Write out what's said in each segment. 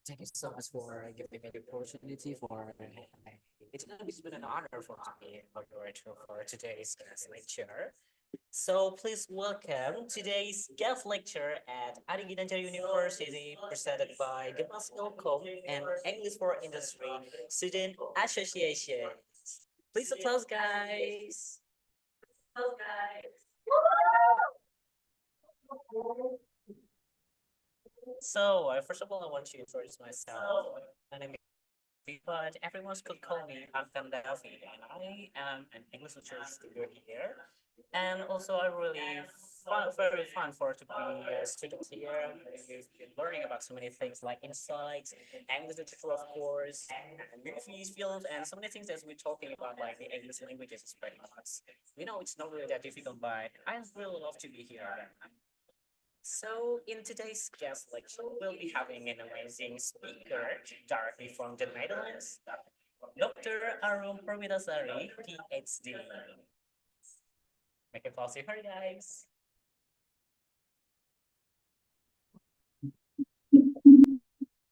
Thank you so much for giving me the opportunity for it's been an honor for me moderator for today's guest lecture. So please welcome today's guest lecture at Adiginanjar University presented by Gemas Ilkom and English for Industry Student Association. Please applause guys. So first of all I want to introduce myself. My name but everyone could call me Arkan Davi, and I am an English literature student here. And also, I really very fun for to be a student here. We've been learning about so many things like insights, English literature, of course, movies, films, and so many things that we're talking about, like the English languages, is pretty much. We know it's not really that difficult, but I really love to be here. So, in today's guest lecture, we'll be having an amazing speaker directly from the Netherlands, Dr. Arum Perwitasari, PhD. Make applause for her, guys.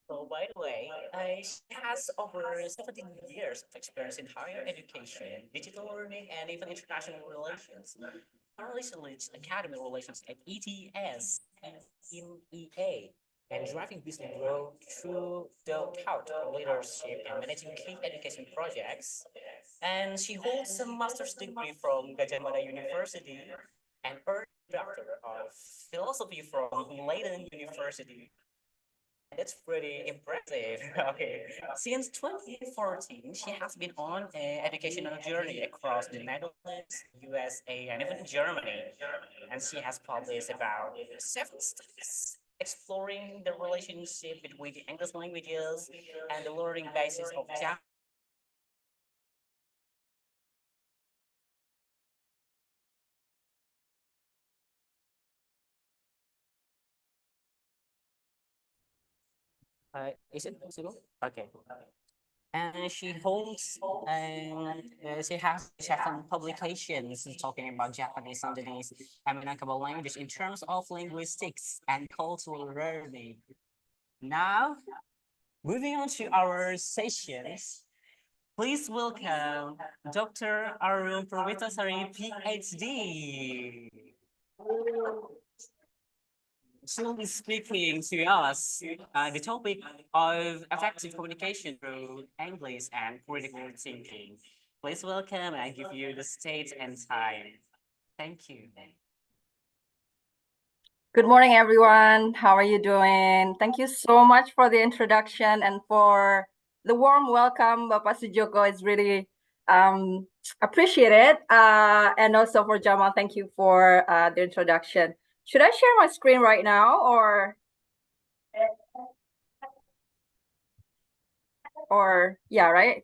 So, by the way, she has over 17 years of experience in higher education, digital learning, and even international relations. Currently, she academic relations at ETS and in EA, and driving business growth through the thought of leadership and managing key education projects. And she holds a master's degree from Gajah Mada University and earned a doctor of philosophy from Leiden University. That's pretty impressive. Okay. Since 2014, she has been on an educational journey across the Netherlands, USA, and even Germany. And she has published about 7 studies exploring the relationship between the English languages and the learning basis of Japanese. Is it possible? Okay. And she holds and she has several publications talking about Japanese underneath Aminakaba language in terms of linguistics and cultural learning. Now, moving on to our sessions, please welcome Dr. Arun Perwitasari, PhD. She will be speaking to us the topic of effective communication through English and critical thinking. Please welcome and give you the stage and time. Thank you. Good morning, everyone. How are you doing? Thank you so much for the introduction and for the warm welcome. Bapak Sujoko is really appreciated. And also for Jamal, thank you for the introduction. Should I share my screen right now or yeah, right?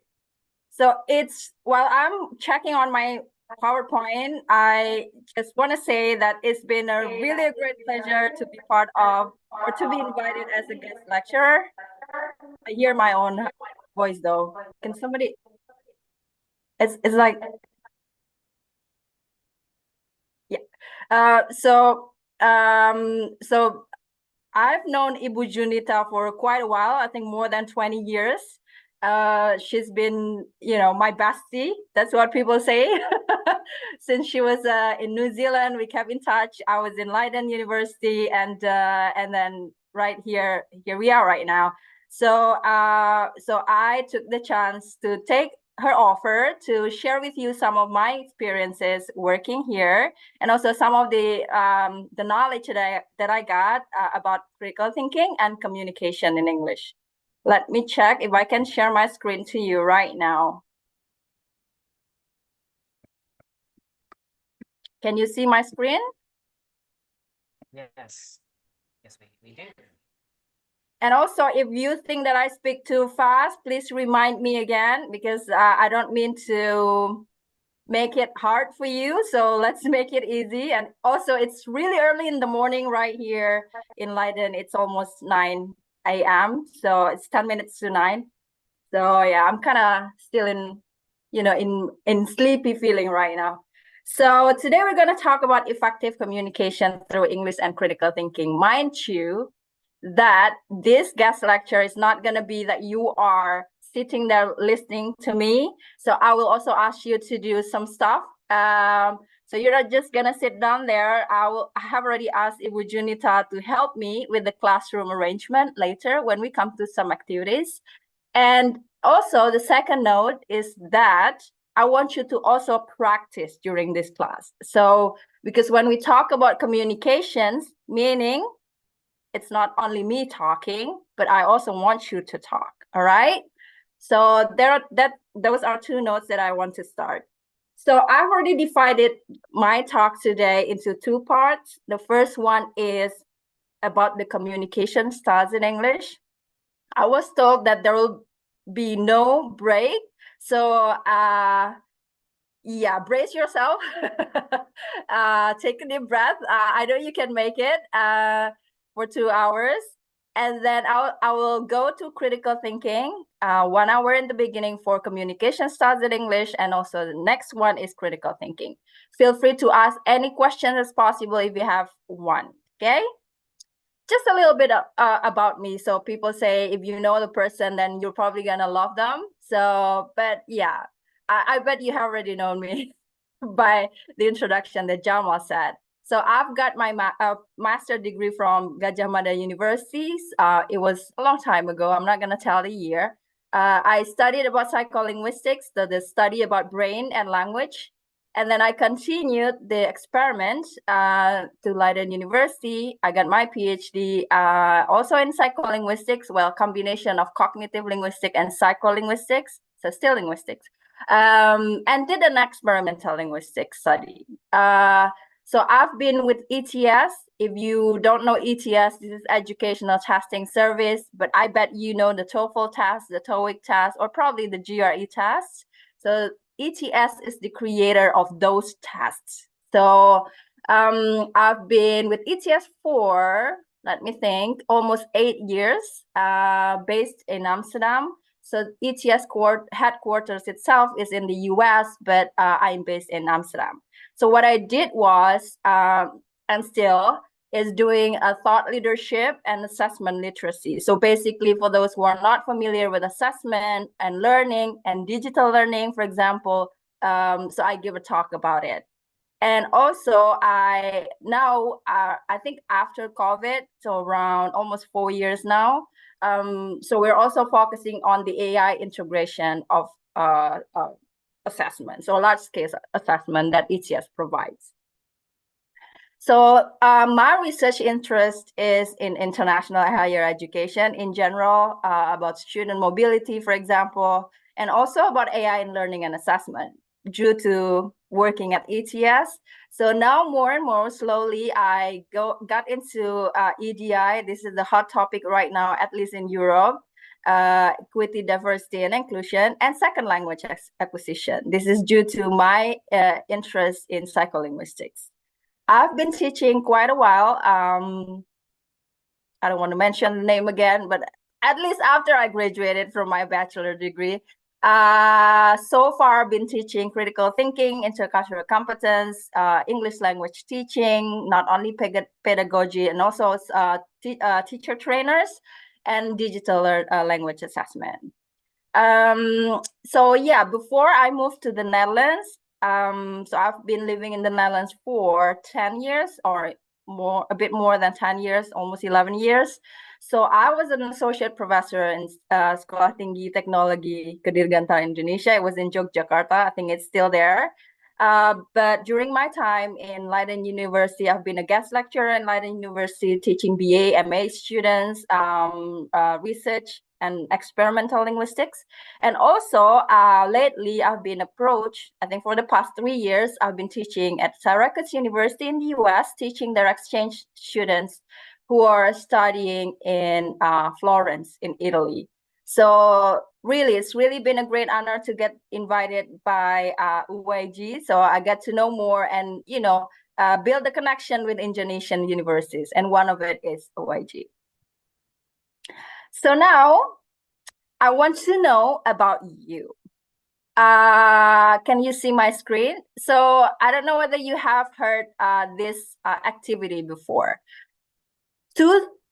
So it's while I'm checking on my PowerPoint, I just want to say that it's been a really a great pleasure to be part of or to be invited as a guest lecturer. I hear my own voice though. Can somebody? It's like yeah. So I've known Ibu Junita for quite a while. I think more than 20 years. She's been, my bestie. That's what people say. Since she was in New Zealand, we kept in touch. I was in Leiden University, and then right here we are right now. So I took the chance to take her offer to share with you some of my experiences working here, and also some of the knowledge that I got about critical thinking and communication in English. Let me check if I can share my screen to you right now. Can you see my screen? Yes. Yes, we do. And also, if you think that I speak too fast, please remind me again, because I don't mean to make it hard for you. So let's make it easy. And also, it's really early in the morning right here in Leiden. It's almost 9 a.m. So it's 10 minutes to 9. So yeah, I'm kind of still in sleepy feeling right now. So today we're going to talk about effective communication through English and critical thinking. Mind you, that this guest lecture is not going to be that you are sitting there listening to me. So I will also ask you to do some stuff. So you're not just gonna sit down there. I have already asked Ibu Junita to help me with the classroom arrangement later when we come to some activities. And also the second note is that I want you to also practice during this class. So because when we talk about communications, meaning it's not only me talking, but I also want you to talk. All right. So those are two notes that I want to start. So I've already divided my talk today into two parts. The first one is about the communication styles in English. I was told that there will be no break. So yeah, brace yourself. Take a deep breath. I know you can make it for 2 hours. And then I will go to critical thinking, 1 hour in the beginning for communication styles in English, and also the next one is critical thinking. Feel free to ask any questions as possible if you have one, okay? Just a little bit about me. So people say if you know the person, then you're probably gonna love them. So, but yeah, I bet you have already known me by the introduction that Jamal said. So I've got my master degree from Gajah Mada University. It was a long time ago. I'm not gonna tell the year. I studied about psycholinguistics, the study about brain and language. And then I continued the experiment to Leiden University. I got my PhD also in psycholinguistics, well, combination of cognitive linguistics and psycholinguistics, so still linguistics, and did an experimental linguistics study. So I've been with ETS. If you don't know ETS, this is Educational Testing Service, but I bet you know the TOEFL test, the TOEIC test, or probably the GRE test. So ETS is the creator of those tests. So I've been with ETS for, let me think, almost 8 years, based in Amsterdam. So ETS headquarters itself is in the US, but I'm based in Amsterdam. So what I did was, and still, is doing a thought leadership and assessment literacy. So basically, for those who are not familiar with assessment and learning and digital learning, for example, so I give a talk about it. And also, I think after COVID, so around almost 4 years now, so we're also focusing on the AI integration of assessment, so large scale assessment that ETS provides. So my research interest is in international higher education in general, about student mobility, for example, and also about AI in learning and assessment due to working at ETS. So now more and more slowly, I got into EDI. This is the hot topic right now, at least in Europe. Equity, diversity, and inclusion, and second language acquisition. This is due to my interest in psycholinguistics. I've been teaching quite a while. I don't want to mention the name again, but at least after I graduated from my bachelor degree, so far I've been teaching critical thinking, intercultural competence, English language teaching, not only pedagogy, and also teacher trainers and digital language assessment. So yeah, before I moved to the Netherlands, so I've been living in the Netherlands for 10 years or more, a bit more than 10 years, almost 11 years. So I was an associate professor in Sekolah Tinggi Teknologi Kedirgantara Indonesia. It was in Yogyakarta. I think it's still there. But during my time in Leiden University, I've been a guest lecturer in Leiden University, teaching BA, MA students, research and experimental linguistics. And also, lately, I've been approached, I think for the past 3 years, I've been teaching at Syracuse University in the US, teaching their exchange students who are studying in Florence in Italy. So really, it's really been a great honor to get invited by UIG. So I get to know more and, build a connection with Indonesian universities. And one of it is UIG. So now I want to know about you. Can you see my screen? So I don't know whether you have heard this activity before.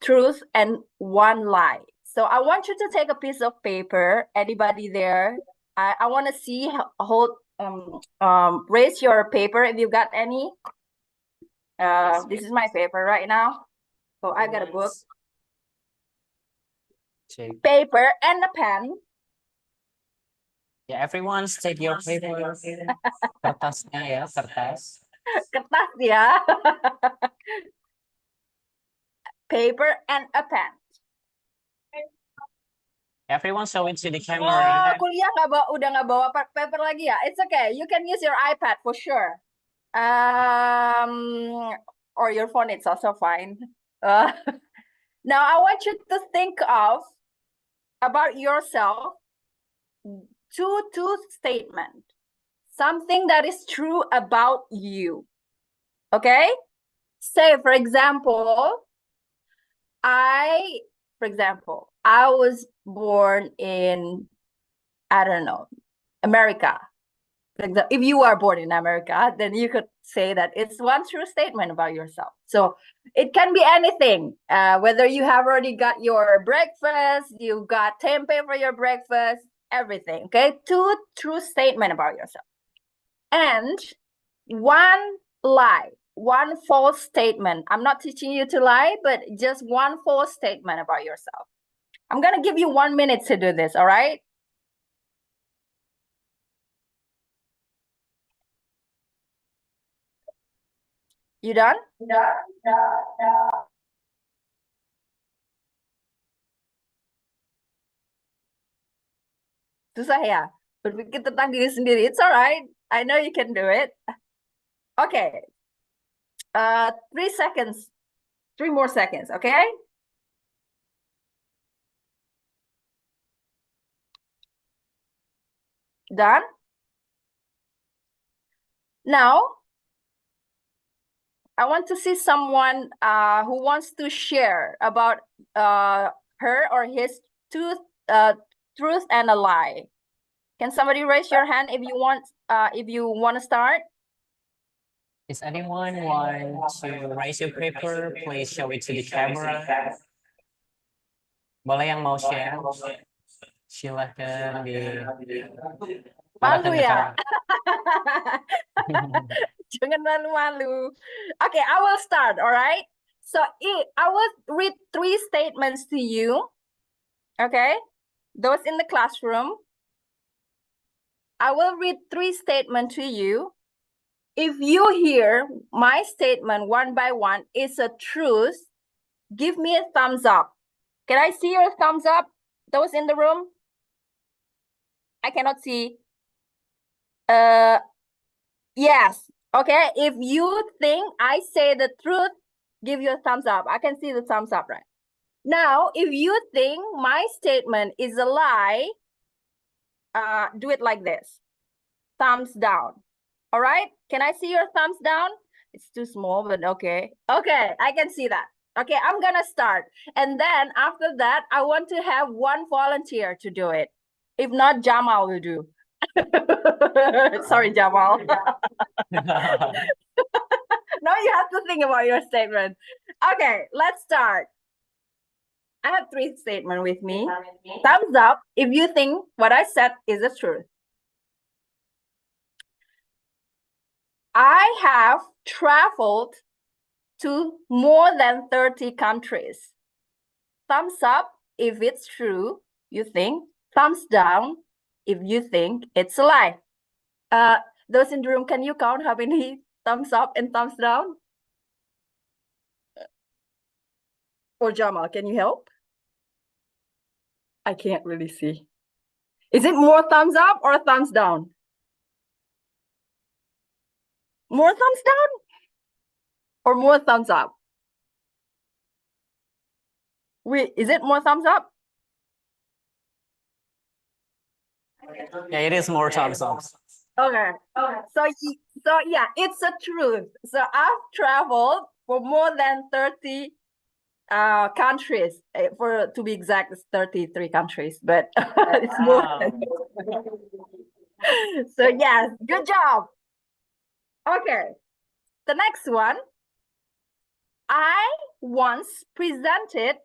truth and one lie. So I want you to take a piece of paper. Anybody there? I want to see raise your paper if you got any. This is my paper right now. So I got a book, paper and a pen. Yeah, everyone's take your paper. Kertasnya ya, kertas. Kertas ya. Paper and a pen. Everyone show it to the Oh, camera. kuliah udah nggak bawa paper lagi ya? It's okay. You can use your iPad for sure. Or your phone, it's also fine. Now I want you to think of about yourself two statement, something that is true about you. Okay? Say, for example, I was born in, I don't know, America. If you are born in America, then you could say that it's one true statement about yourself. So it can be anything, whether you have already got your breakfast, you got tempeh for your breakfast, everything. Okay, two true statement about yourself, and one lie, one false statement. I'm not teaching you to lie, but just one false statement about yourself. I'm gonna give you 1 minute to do this. All right. You done? Susah ya? Berpikir tentang diri sendiri. It's alright. I know you can do it. Okay. 3 seconds. 3 more seconds, okay? Done? Now, I want to see someone who wants to share about her or his truth and a lie. Can somebody raise your hand if you want to start? Is anyone want to raise your paper? Please show it to the camera. Boleh yang mau share? Silahkan Malu ya? Jangan malu-malu. Okay, I will start, all right? So I will read 3 statements to you, okay? Those in the classroom. I will read 3 statements to you. If you hear my statement one by one is a truth, give me a thumbs up. Can I see your thumbs up? Those in the room? I cannot see. Yes. Okay. If you think I say the truth, give you a thumbs up. I can see the thumbs up, right? Now, if you think my statement is a lie, do it like this. Thumbs down. All right. Can I see your thumbs down? It's too small, but okay. Okay, I can see that. Okay, I'm gonna start. And then after that, I want to have one volunteer to do it. If not, Jamal will do. Sorry, Jamal. Now you have to think about your statement. Okay, let's start. I have 3 statements with me. Thumbs up if you think what I said is the truth. I have traveled to more than 30 countries. Thumbs up if it's true, you think. Thumbs down if you think it's a lie. Those in the room, can you count how many thumbs up and thumbs down? Or Jamal, can you help? I can't really see. Is it more thumbs up or thumbs down? More thumbs down or more thumbs up? Wait, is it more thumbs up? Yeah, it is more thumbs up. Okay. So yeah, it's a truth. So I've traveled for more than 30 countries. To be exact, it's 33 countries, but it's more. So yes, good job. Okay, the next one. I once presented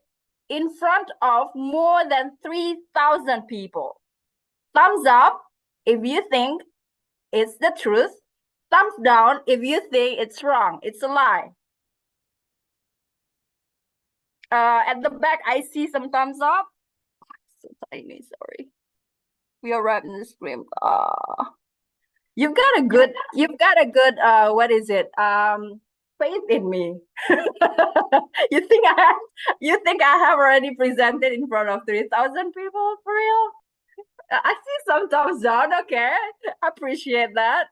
in front of more than 3,000 people. Thumbs up if you think it's the truth. Thumbs down if you think it's wrong. It's a lie. At the back, I see some thumbs up. So tiny, sorry. We are right in the screen. You've got a good, what is it? Faith in me. You think I have already presented in front of 3,000 people for real? I see some thumbs down. Okay, appreciate that.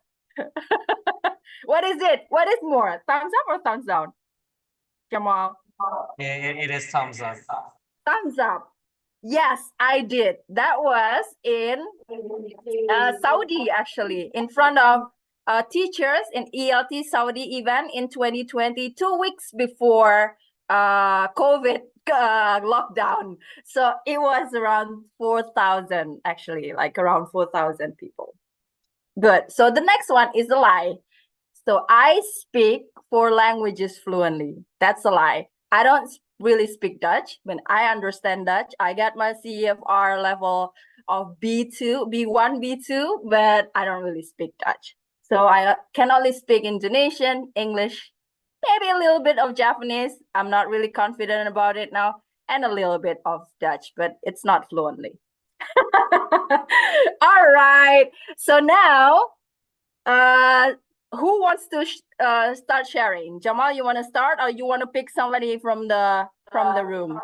What is it? What is more, thumbs up or thumbs down? Jamal. It is thumbs up. Thumbs up. Yes, I did. That was in Saudi, actually, in front of teachers in ELT Saudi event in 2020, 2 weeks before COVID lockdown. So it was around 4,000, actually, like around 4,000 people. Good. So the next one is a lie. So I speak 4 languages fluently. That's a lie. I don't really speak Dutch. When I understand Dutch, I got my CFR level of B2, B1, B2, but I don't really speak Dutch. So I can only speak Indonesian, English, maybe a little bit of Japanese. I'm not really confident about it now, and a little bit of Dutch, but it's not fluently. All right. So now, who wants to start sharing? Jamal, you want to start, or you want to pick somebody from the room?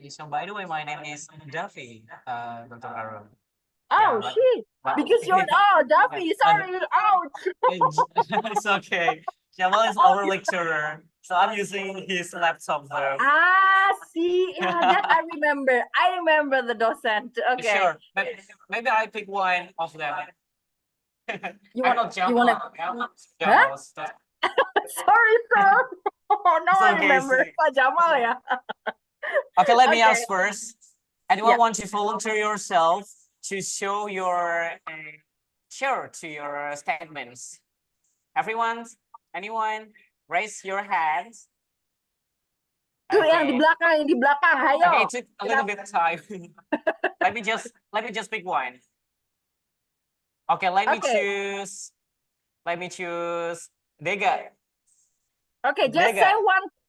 So by the way, my name is Duffy, Dr. Aaron. Oh, but- shit. Because you're Duffy. Sorry. Ouch. It's okay. Jamal is our lecturer, so I'm using his laptop though. See, yeah, that I remember. I remember the docent. Okay. Sure. Maybe I pick one of them. You I'm want not you Jamal. want to? Jamal, Sorry, sir. Oh, now It's I okay, remember. it's Pak Jamal, ya. Okay, let me Okay. ask first. Anyone Yeah. want to volunteer yourself to show your share to your statements? Everyone? Anyone? Raise your hands. Tuh yang di belakang, Okay, ayo. it took a little bit of time. let me just pick one. Okay, let me choose. Let me choose Dega. Okay, just Vega. say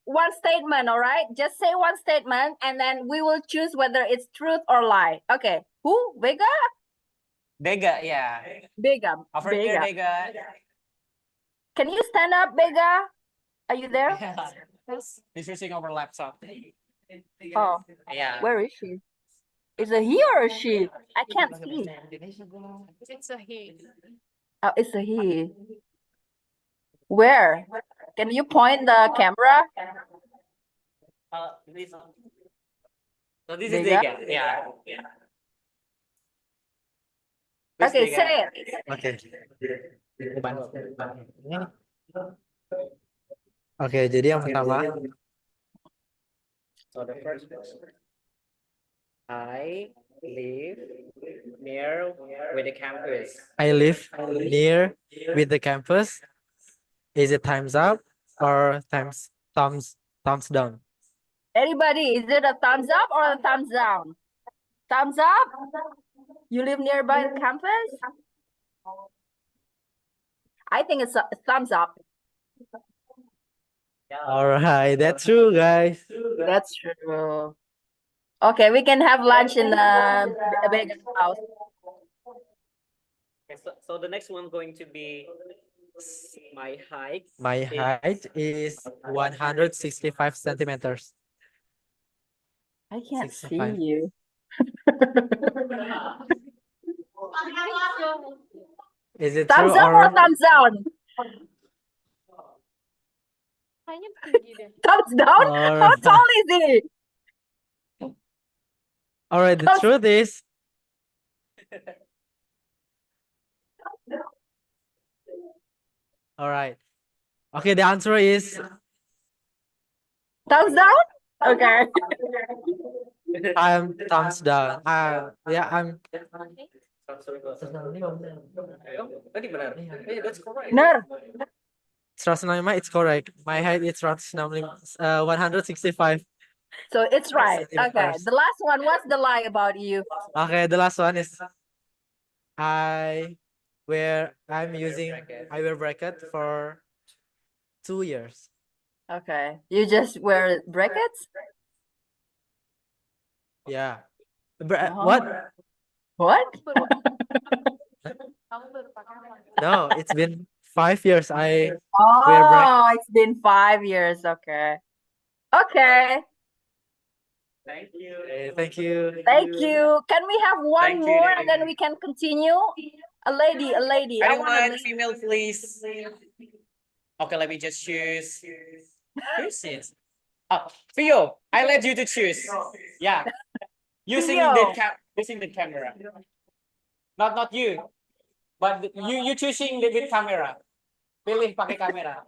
one statement, all right? Just say one statement, and then we will choose whether it's truth or lie. Okay. Who? Vega? Dega, yeah. Vega. Over here, Dega. Can you stand up, Vega? Are you there? He's using our laptop. Oh, Yeah. where is she? Is it he or a she? I can't see. It's a he. Oh, it's a he. Where? Can you point the camera? So this is Vega? Dega. Yeah. Where's Okay, Dega? say it. Oke. Oke, jadi yang pertama, So the first question. I live near with the campus. I live near with the campus. Is it thumbs up or thumbs down? Anybody, is it a thumbs up or a thumbs down? Thumbs up? You live nearby the campus? I think it's a thumbs up. All right, that's true, guys. That's true. Okay, we can have lunch in the Vegas house. Okay, so the next one going to be my height. My height is 165 centimeters. I can't see 65. you. Is it Thumbs true up or or thumbs down? Kayaknya tinggi deh. Thumbs down? How Alright. tall is he? all right? The Thumbs- truth is, all right. Okay, the answer is Thumbs down? Okay. I'm thumbs down. Yeah, I'm. Tadi benar. Yeah, that's correct. Bener. 165, it's correct. My height is 165 So it's right. Okay. centimeters. The last one, what's the lie about you? Okay, the last one is I wear bracket for 2 years. Okay. You just wear brackets? Yeah. Oh. What? What? Kamu baru pakai apa? No, it's been 5 years. I bracket. Oh, it's been 5 years. Okay. Okay. Thank you. Thank you. Thank you. Can we have one Thank you, more and then Dede. we can continue? A lady. I want a Anyone, lady. female, please. Okay, let me just choose. Who's this? Theo, I let you to choose. Yeah. Using Theo. using the camera. Not you. But you choosing the with camera. Pilih pakai kamera.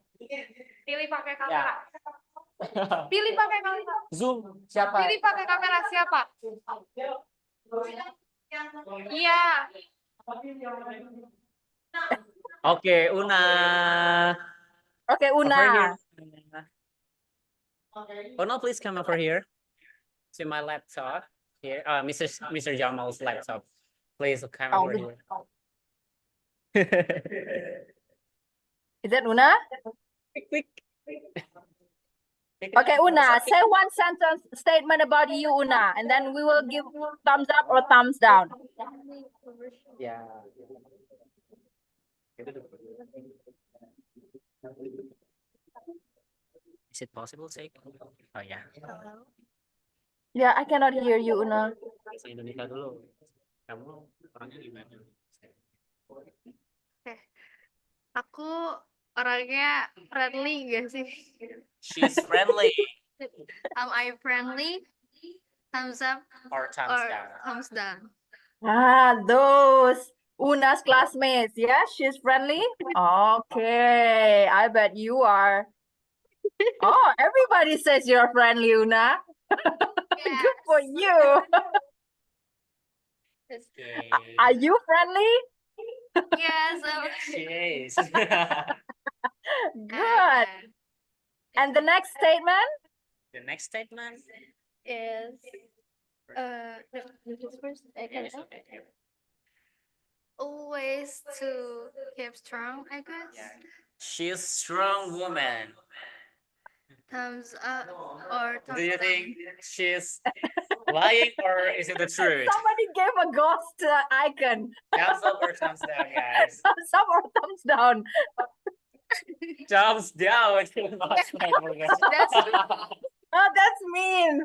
Pilih pakai Ya. kamera. Pilih pakai kamera. Zoom siapa? Pilih pakai kamera siapa? Iya. Oke, Una. Okay, Over Una. here. Una, please come over here to my laptop. Here, Mr. Jamal's laptop. Please come Oh, over here. Is that Una? Quick. Okay, Una, say one sentence statement about you, Una, and then we will give thumbs up or thumbs down. Yeah. Is it possible to say? Oh yeah. Yeah, I cannot hear you, Una. Bahasa Indonesia dulu. Kamu orangnya gimana? Aku orangnya friendly gak sih? She's friendly Am I friendly? Thumbs up or thumbs or down. thumbs down? Ah, those Una's classmates. Yeah, she's friendly. Okay, I bet you are. Oh, everybody says you're friendly, Una. Good for you. Okay. Are you friendly? Yes. She is. Good. And the next statement? The next statement Is first I can is okay. always to keep strong, I guess. She's strong woman. Thumbs up or thumbs Do you down. think she's lying or is it the truth? Somebody gave a ghost icon. Thumbs up or thumbs down, guys? Thumbs up or thumbs down? Thumbs down. That's Oh, that's mean.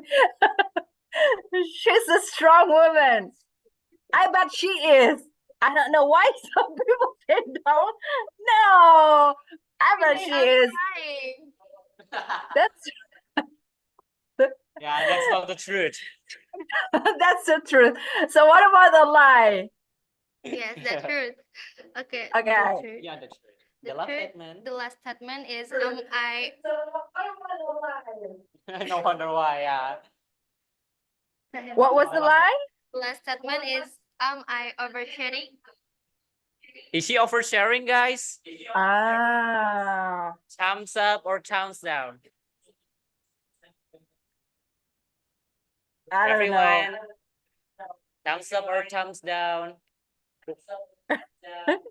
She's a strong woman. I bet she is. I don't know why some people say down. No, I bet she is. Trying. That's Yeah, that's not the truth. that's the truth. So what about the lie? Yes, the truth. Okay. Okay. The truth. Yeah, the truth. The The last truth- statement. The last statement is I No wonder why, yeah. What was the lie? last statement is I oversharing? Is she oversharing, guys? Ah, Thumbs up or thumbs down? I don't know. Everyone, thumbs up or thumbs down?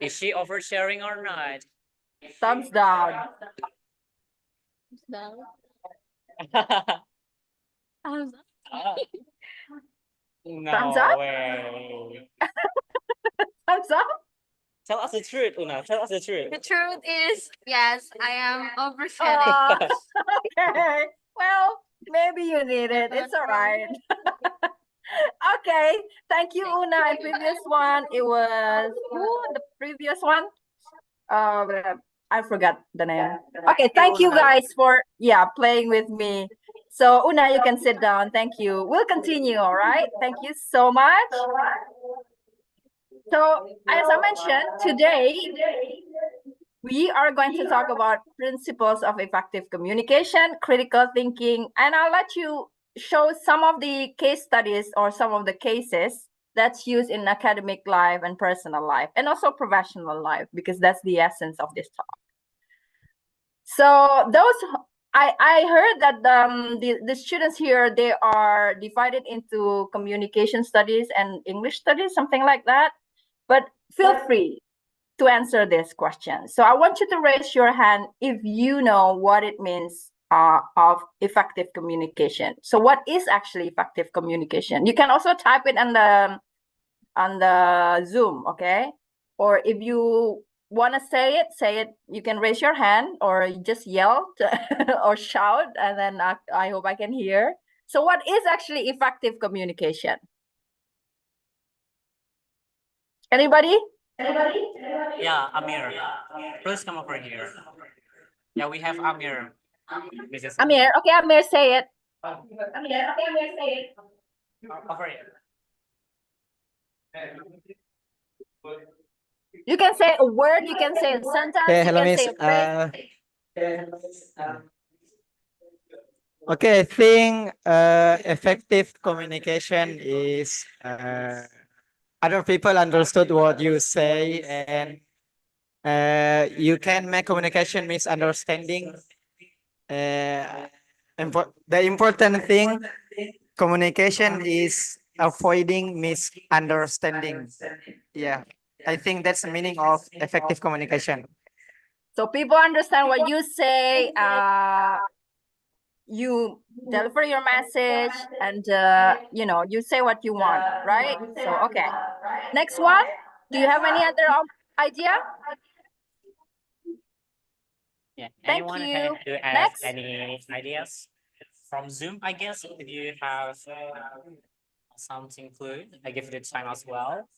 Is she oversharing or not? Thumbs down. Down. No Thumbs up? way. Thumbs up? Tell us the truth, Una. Tell us the truth. The truth is, yes, I am oversharing. Oh, okay. Well, maybe you need it. It's all right. Okay. Thank you, Una. And previous one, it was who? The previous one? I forgot the name. Okay. Thank you guys for playing with me. So Una, you can sit down. Thank you. We'll continue. All right. Thank you so much. So as I mentioned, today we are going to talk about principles of effective communication, critical thinking, and I'll let you show some of the case studies or some of the cases that's used in academic life and personal life and also professional life, because that's the essence of this talk. So I heard that the students here, they are divided into communication studies and English studies, something like that. But feel free to answer this question. So I want you to raise your hand if you know what it means of effective communication. So what is actually effective communication? You can also type it on the Zoom, okay? Or if you want to say it. You can raise your hand or just yell or shout, and then I hope I can hear. So what is actually effective communication? Anybody? Yeah, Amir. Please come over here. Yeah, we have Amir. Mrs. Amir, okay, Amir, say it. Over here. You can say a word, you can say a sentence, Okay, you hello, can Miss. say a phrase. Okay, I think effective communication is other people understood what you say, and you can make communication misunderstanding. The important thing, communication is avoiding misunderstanding. Yeah, I think that's the meaning of effective communication. So people understand what you say, you deliver your message, and you say what you want, right? So okay, next one. Do you have any other idea? Yeah. Thank Anyone you. who has Next. any ideas from Zoom? I guess if you have something clue, I give you the time as well.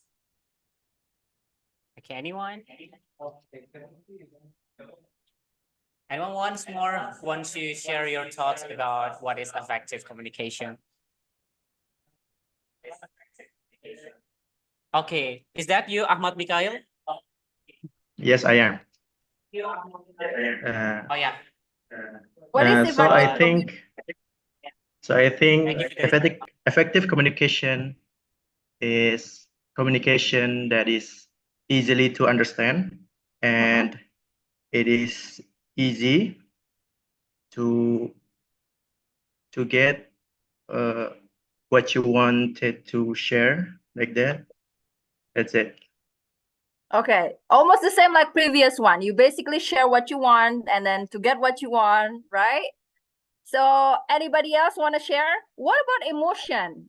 Okay, anyone? Anyone want to share your thoughts about what is effective communication? Okay, is that you, Ahmad Mikhail? Yes, I am. Oh yeah. What is So I effective think Thank you for the effective communication is communication that is easily to understand, and it is easy to get what you wanted to share, like that. That's it. Okay, almost the same like previous one. You basically share what you want and then to get what you want, right? So anybody else want to share? What about emotion?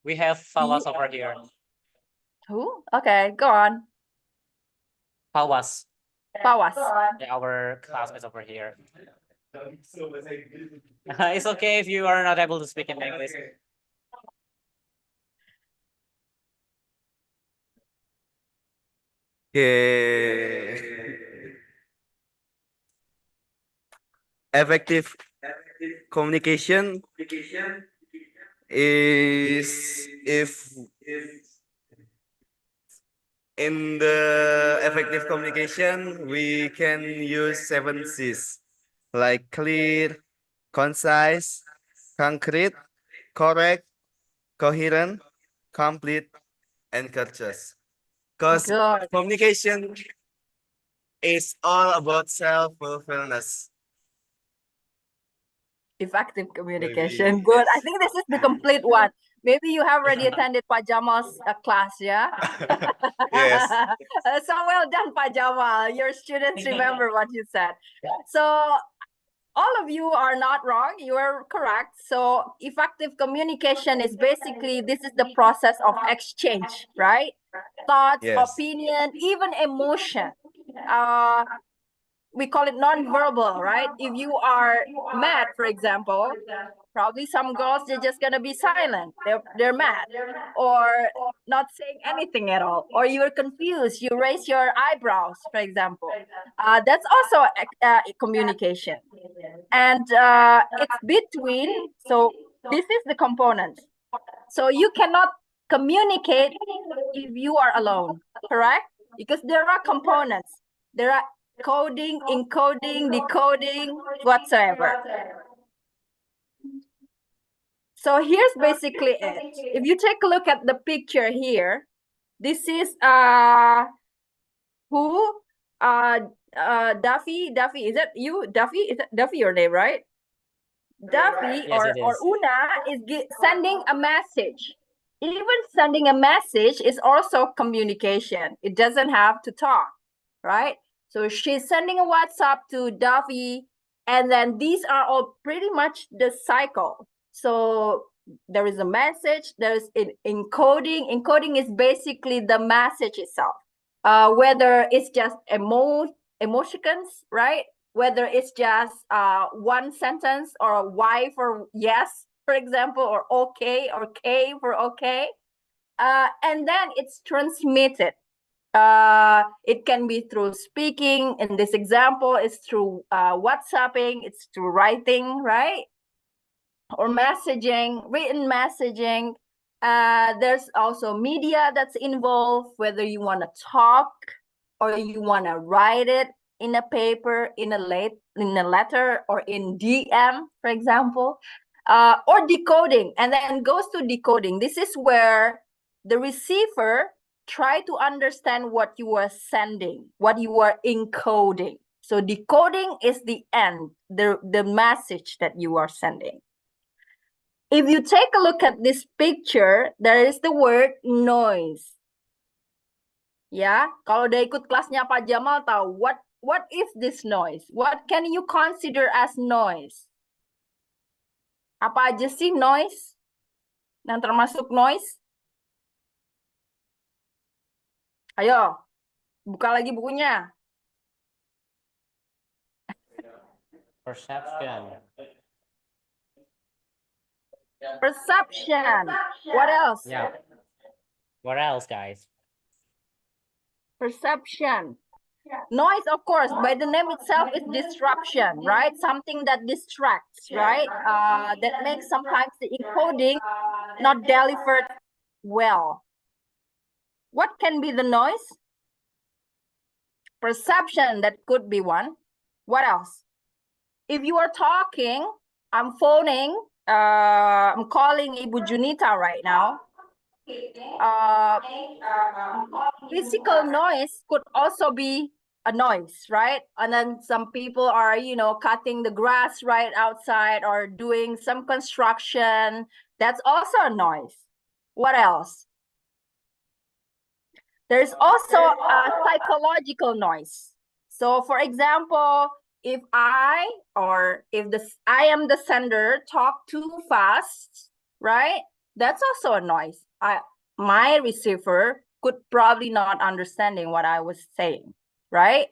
We have Fawas over here. Who? Okay, go on. Fawas. Pawas. Yeah, our classmates over here. It's okay if you are not able to speak in English. Effective communication is if in the effective communication we can use 7 C's like clear, concise, concrete, correct, coherent, complete, and courteous. Because Good. communication is all about self-fulfillment. Effective communication. Good. I think this is the complete one. Maybe you have already attended Pak Jamal's class, yeah? Yes. So well done, Pak Jamal. Your students remember what you said. So all of you are not wrong. You are correct. So effective communication is basically, this is the process of exchange, right? Thoughts, Yes. opinion, even emotion. We call it non-verbal, right? If you are mad, for example, probably some girls, they're just gonna be silent. They're mad or not saying anything at all. Or you're confused, you raise your eyebrows, for example. That's also communication. And it's between, so this is the components. So you cannot communicate if you are alone, correct? Because there are components. There are coding, encoding, decoding, whatsoever. So here's basically it. If you take a look at the picture here, this is who Duffy, is that you? Duffy, is that Duffy your name, right? Duffy Yes, it or is. Una is sending a message. Even sending a message is also communication. It doesn't have to talk, right? So she's sending a WhatsApp to Duffy, and then these are all pretty much the cycle. So there is a message, there's encoding. Encoding is basically the message itself. Whether it's just emotions, right? Whether it's just one sentence or a Y for yes, for example, or okay, or K for okay. And then it's transmitted. It can be through speaking. In this example, it's through WhatsApping, it's through writing, right? Or messaging, written messaging. There's also media that's involved, whether you want to talk or you want to write it in a paper, in a letter, or in DM, for example, or decoding. And then goes to decoding. This is where the receiver try to understand what you are sending, what you are encoding. So decoding is the end, the message that you are sending. If you take a look at this picture, there is the word noise. Ya, kalau udah ikut kelasnya Pak Jamal tahu what is this noise? What can you consider as noise? Apa aja sih noise? Yang termasuk noise? Ayo, buka lagi bukunya. Perception. Perception. What else? Yeah. What else, guys? Perception. Noise, of course, by the name itself is disruption, right? Something that distracts, right? That makes sometimes the encoding not delivered well. What can be the noise? Perception, that could be one. What else? If you are talking, I'm phoning, I'm calling Ibu Junita right now. Physical noise could also be a noise, right? And then some people are, cutting the grass right outside or doing some construction. That's also a noise. What else? There's also a psychological noise. So for example, if I am the sender talk too fast, right? That's also a noise. My receiver could probably not understanding what I was saying, right?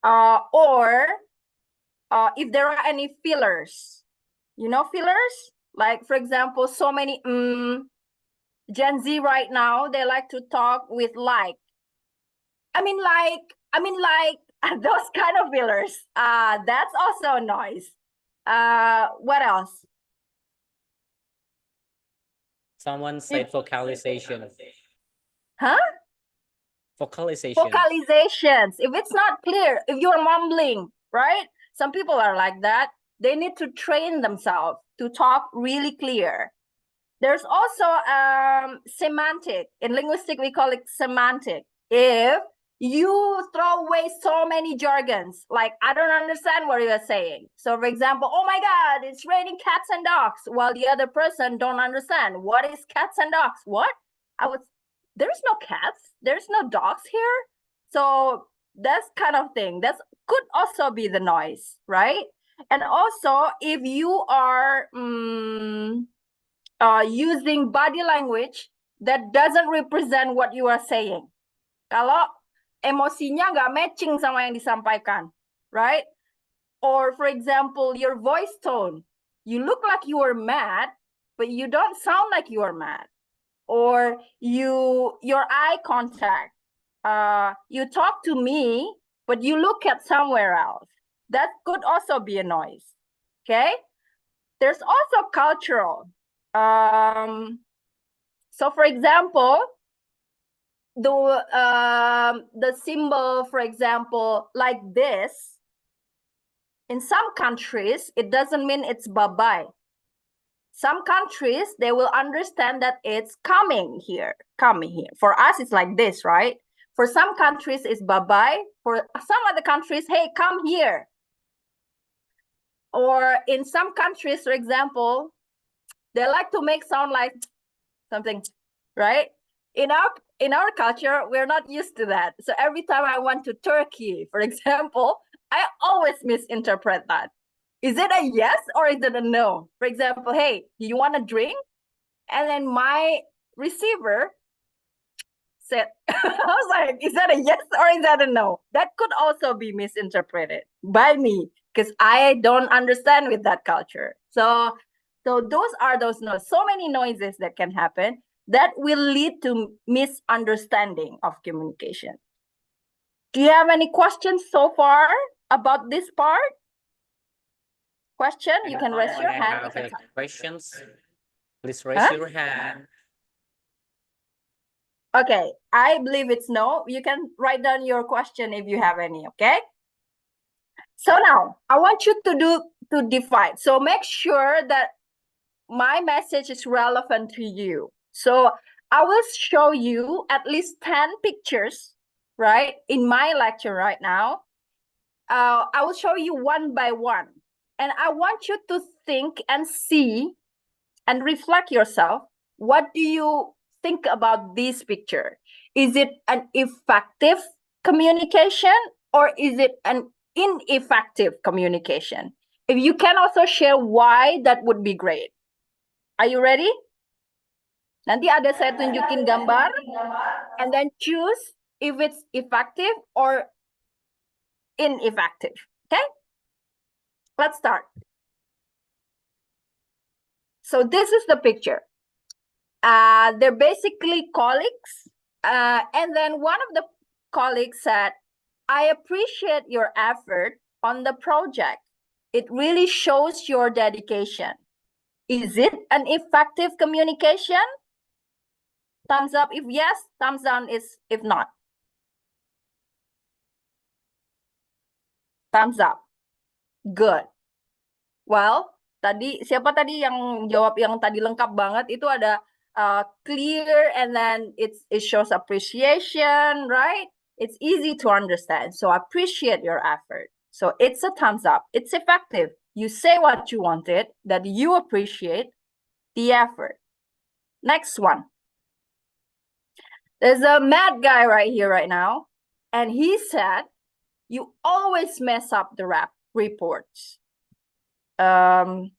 Or if there are any fillers, fillers? Like, for example, so many Gen Z right now, they like to talk with like those kind of fillers. That's also a noise. What else? Someone said vocalization. Huh? Vocalization. Vocalizations. If it's not clear, if you're mumbling, right? Some people are like that. They need to train themselves to talk really clear. There's also semantic. In linguistics, we call it semantic. If you throw away so many jargons, like I don't understand what you're saying. So for example, oh my God, it's raining cats and dogs, while the other person don't understand. What is cats and dogs? What? There's no cats, there's no dogs here. So that's kind of thing. That could also be the noise, right? And also, if you are using body language that doesn't represent what you are saying. Kalau emosinya nggak matching sama yang disampaikan, right? Or for example, your voice tone. You look like you are mad, but you don't sound like you are mad. Or your eye contact. You talk to me, but you look at somewhere else. That could also be a noise, okay? There's also cultural. So for example, the symbol, for example, like this, in some countries, it doesn't mean it's bye-bye. Some countries, they will understand that it's coming here. For us, it's like this, right? For some countries, it's bye-bye. For some other countries, hey, come here. Or in some countries, for example, they like to make sound like something, right? In our culture, we're not used to that. So every time I went to Turkey, for example, I always misinterpret that. Is it a yes or is it a no? For example, hey, do you want a drink? And then my receiver said, I was like, is that a yes or is that a no? That could also be misinterpreted by me because I don't understand with that culture. So those are those noise. So many noises that can happen that will lead to misunderstanding of communication. Do you have any questions so far about this part? Question, you can raise your hand. Have any questions? Please raise Huh? your hand. Okay, I believe it's no. You can write down your question if you have any, okay? So now I want you to define. So make sure that my message is relevant to you. So I will show you at least 10 pictures, right? In my lecture right now. I will show you one by one. And I want you to think and see and reflect yourself. What do you think about this picture? Is it an effective communication or is it an ineffective communication? If you can also share why, that would be great. Are you ready? Nanti ada saya tunjukin gambar and then choose if it's effective or ineffective. Okay? Let's start. So this is the picture. They're basically colleagues. And then one of the colleagues said, I appreciate your effort on the project. It really shows your dedication. Is it an effective communication? Thumbs up if yes, thumbs down is if not. Thumbs up. Good. Well, tadi siapa tadi yang jawab yang tadi lengkap banget itu ada clear and then it shows appreciation, right? It's easy to understand. So appreciate your effort. So it's a thumbs up. It's effective. You say what you wanted, that you appreciate the effort. Next one. There's a mad guy right here right now. And he said, you always mess up the reports. Can't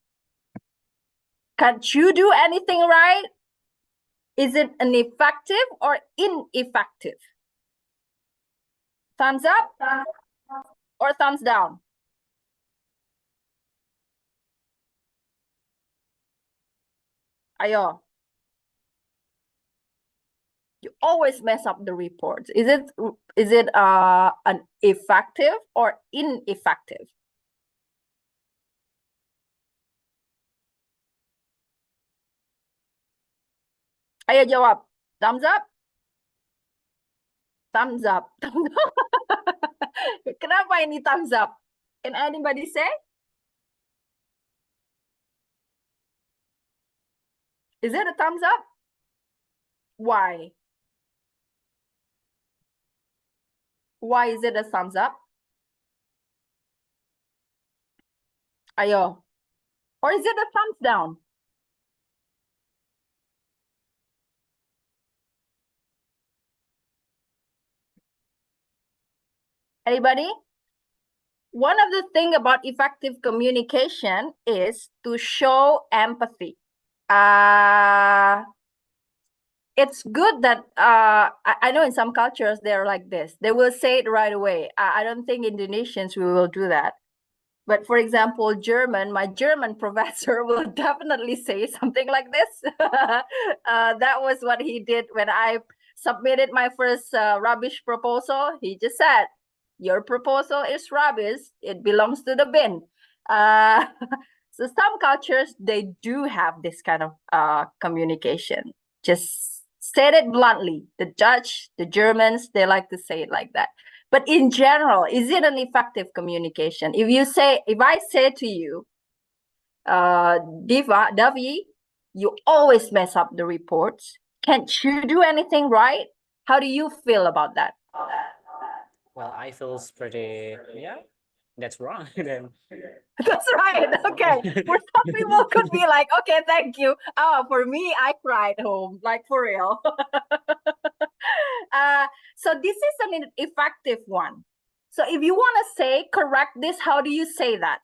you do anything right? Is it an effective or ineffective? Thumbs up or thumbs down? Ayo. You always mess up the reports. Is it an effective or ineffective? Ayo jawab. Thumbs up? Thumbs up. Kenapa ini thumbs up? Can anybody say? Is it a thumbs up? Why? Why is it a thumbs up? Ayo. Or is it a thumbs down? Anybody? One of the things about effective communication is to show empathy. It's good that I know in some cultures they're like this. They will say it right away. I don't think Indonesians we will do that. But for example, my German professor will definitely say something like this. That was what he did when I submitted my first rubbish proposal. He just said, your proposal is rubbish. It belongs to the bin. So some cultures, they do have this kind of communication. Just said it bluntly. The Dutch, the Germans, they like to say it like that. But in general, is it an effective communication? If I say to you, Davi, you always mess up the reports. Can't you do anything right? How do you feel about that? Well, I feel pretty, yeah, that's wrong then. That's right. Okay. For some people could be like, okay, thank you. Oh, for me, I cried home, like for real. So this is an effective one. So if you want to say correct this, how do you say that?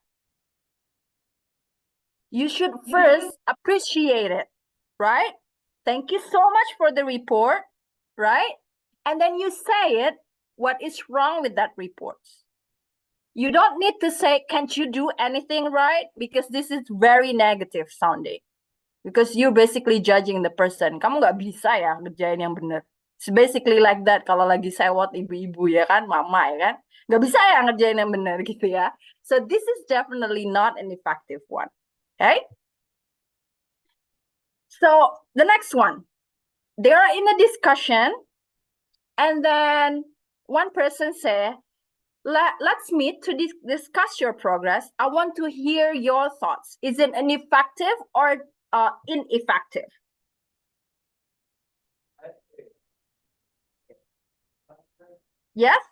You should first appreciate it, right? Thank you so much for the report, right? And then you say it, what is wrong with that report? You don't need to say, can't you do anything right? Because this is very negative sounding. Because you're basically judging the person. Kamu nggak bisa ya ngerjain yang benar. It's basically like that kalau lagi sewot ibu-ibu ya kan, mama ya kan. Nggak bisa ya ngerjain yang benar gitu ya. So this is definitely not an effective one. Okay? So the next one. They are in a discussion and then one person say, let's meet to discuss your progress. I want to hear your thoughts. Is it an effective or ineffective? Yes?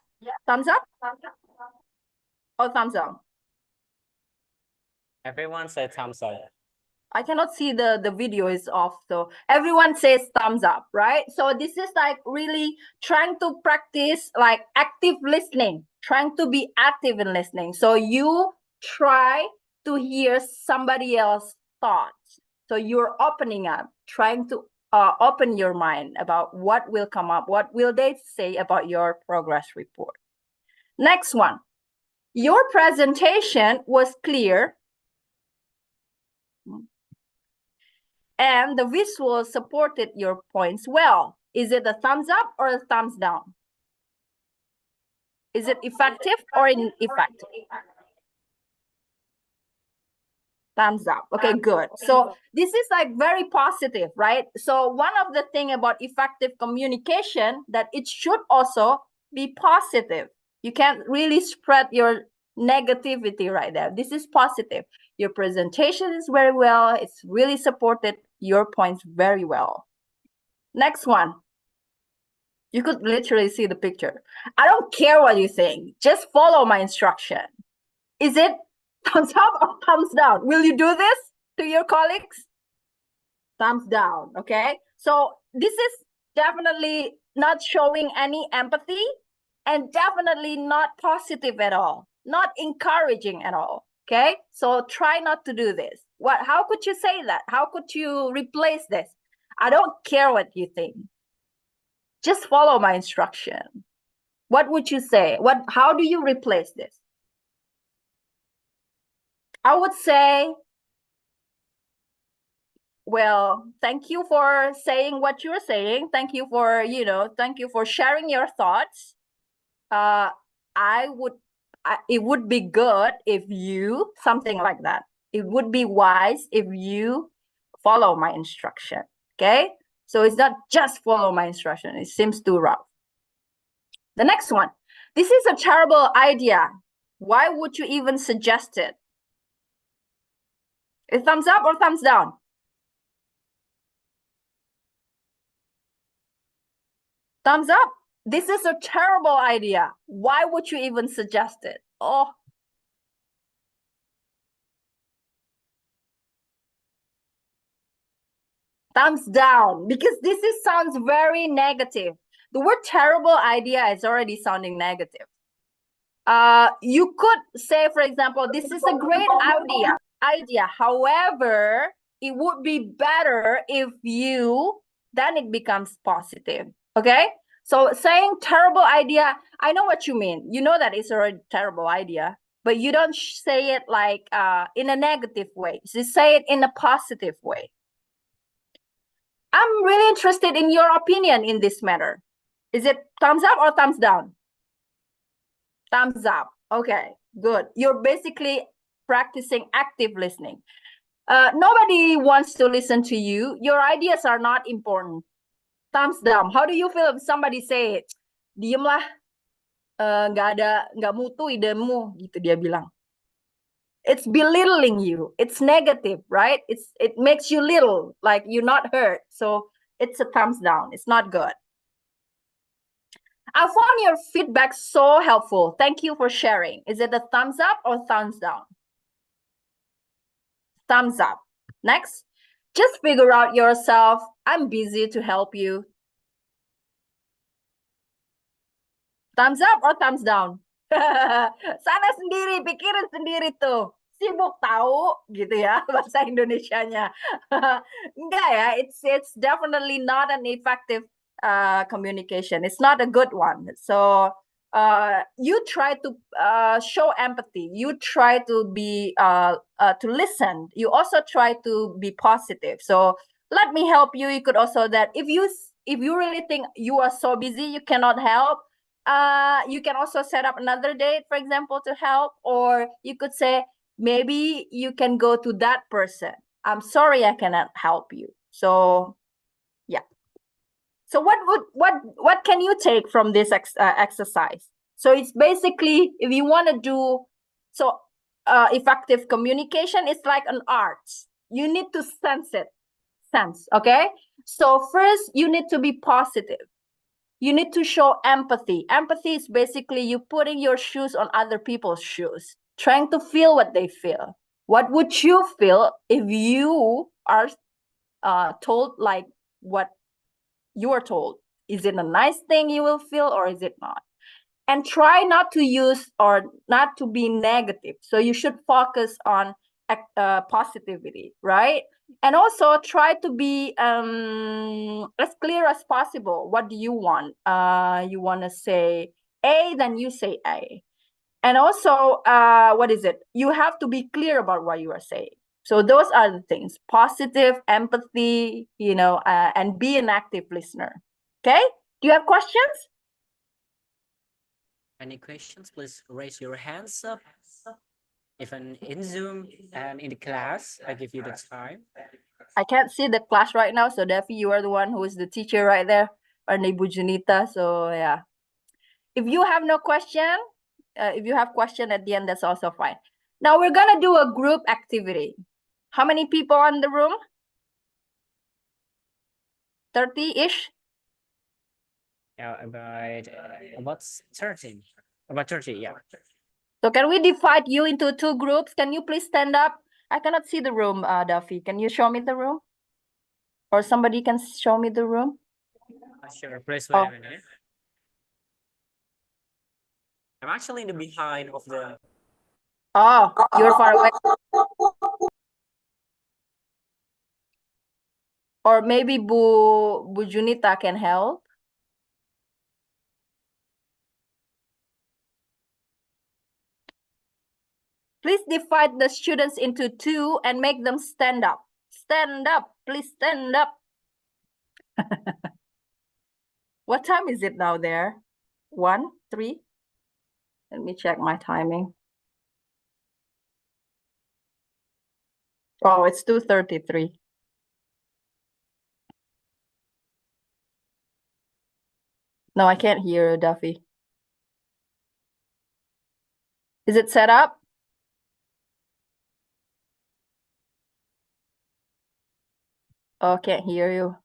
Thumbs up? Or thumbs down? Everyone said thumbs up. I cannot see the video is off, so everyone says thumbs up, right? So this is like really trying to practice like active listening, trying to be active in listening. So you try to hear somebody else's thoughts. So you're opening up, trying to open your mind about what will come up, what will they say about your progress report. Next one, your presentation was clear and the visual supported your points well. Is it a thumbs up or a thumbs down? Is it effective or ineffective? Thumbs up. Okay, good. So this is like very positive, right? So one of the thing about effective communication that it should also be positive. You can't really spread your negativity right there. This is positive. Your presentation is very well. It's really supported your points very well. Next one. You could literally see the picture. I don't care what you think. Just follow my instruction. Is it thumbs up or thumbs down? Will you do this to your colleagues? Thumbs down, okay? So this is definitely not showing any empathy and definitely not positive at all, not encouraging at all, okay? So try not to do this. How could you say that? How could you replace this? I don't care what you think. Just follow my instruction. What would you say? How do you replace this? I would say, well, thank you for saying what you're saying. Thank you for, thank you for sharing your thoughts. It would be good if you, something like that. It would be wise if you follow my instruction, okay? So it's not just follow my instruction. It seems too rough. The next one. This is a terrible idea. Why would you even suggest it? A thumbs up or thumbs down? Thumbs up. This is a terrible idea. Why would you even suggest it? Oh. Thumbs down, because this sounds very negative. The word terrible idea is already sounding negative. You could say, for example, this is a great idea. However, it would be better if you, then it becomes positive. Okay? So saying terrible idea, I know what you mean. You know that it's already a terrible idea, but you don't say it like in a negative way. You say it in a positive way. I'm really interested in your opinion in this matter. Is it thumbs up or thumbs down? Thumbs up. Okay, good. You're basically practicing active listening. Nobody wants to listen to you. Your ideas are not important. Thumbs down. How do you feel if somebody say, diem lah, nggak mutu idemu, gitu dia bilang. It's belittling you. It's negative, right? It makes you little, like you're not heard. So it's a thumbs down. It's not good. I found your feedback so helpful. Thank you for sharing. Is it a thumbs up or thumbs down? Thumbs up. Next, just figure out yourself. I'm busy to help you. Thumbs up or thumbs down? Sana sendiri, pikirin sendiri tuh. Sibuk tahu gitu ya bahasa Indonesianya. Enggak ya, it's definitely not an effective communication. It's not a good one. So you try to show empathy. You try to be to listen. You also try to be positive. So let me help you. You could also that if you really think you are so busy you cannot help, you can also set up another date, for example, to help, or you could say maybe you can go to that person. I'm sorry I cannot help you. So yeah. So what can you take from this exercise? So it's basically if you want to do so effective communication is like an art. You need to sense. Okay. So first you need to be positive. You need to show empathy. Empathy is basically you putting your shoes on other people's shoes, trying to feel what they feel. What would you feel if you are told like what you are told? Is it a nice thing you will feel or is it not? And try not to use or not to be negative. So you should focus on positivity, right? And also try to be as clear as possible. What do you want? You want to say A, then you say A. And also, what is it? You have to be clear about what you are saying. So those are the things: positive, empathy, and be an active listener. Okay? Do you have questions? Any questions, please raise your hands up. Even in Zoom and in the class, I give you the time. I can't see the class right now, so Daffy, you are the one who is the teacher right there, or Ibu Junita. So yeah, if you have no question, if you have question at the end, that's also fine. Now we're gonna do a group activity. How many people in the room? 30-ish? Yeah, about 13. About 30, yeah. So can we divide you into 2 groups? Can you please stand up? I cannot see the room, Duffy. Can you show me the room? Or somebody can show me the room? Sure, please Oh. wait a minute. I'm actually in the behind of the. Oh, you're far away. Or maybe Bu Junita can help. Please divide the students into 2 and make them stand up. Stand up, please stand up. What time is it now there? 1, 3? Let me check my timing. Oh, it's 2:33. No, I can't hear you, Duffy. Is it set up? Oh, can't hear you.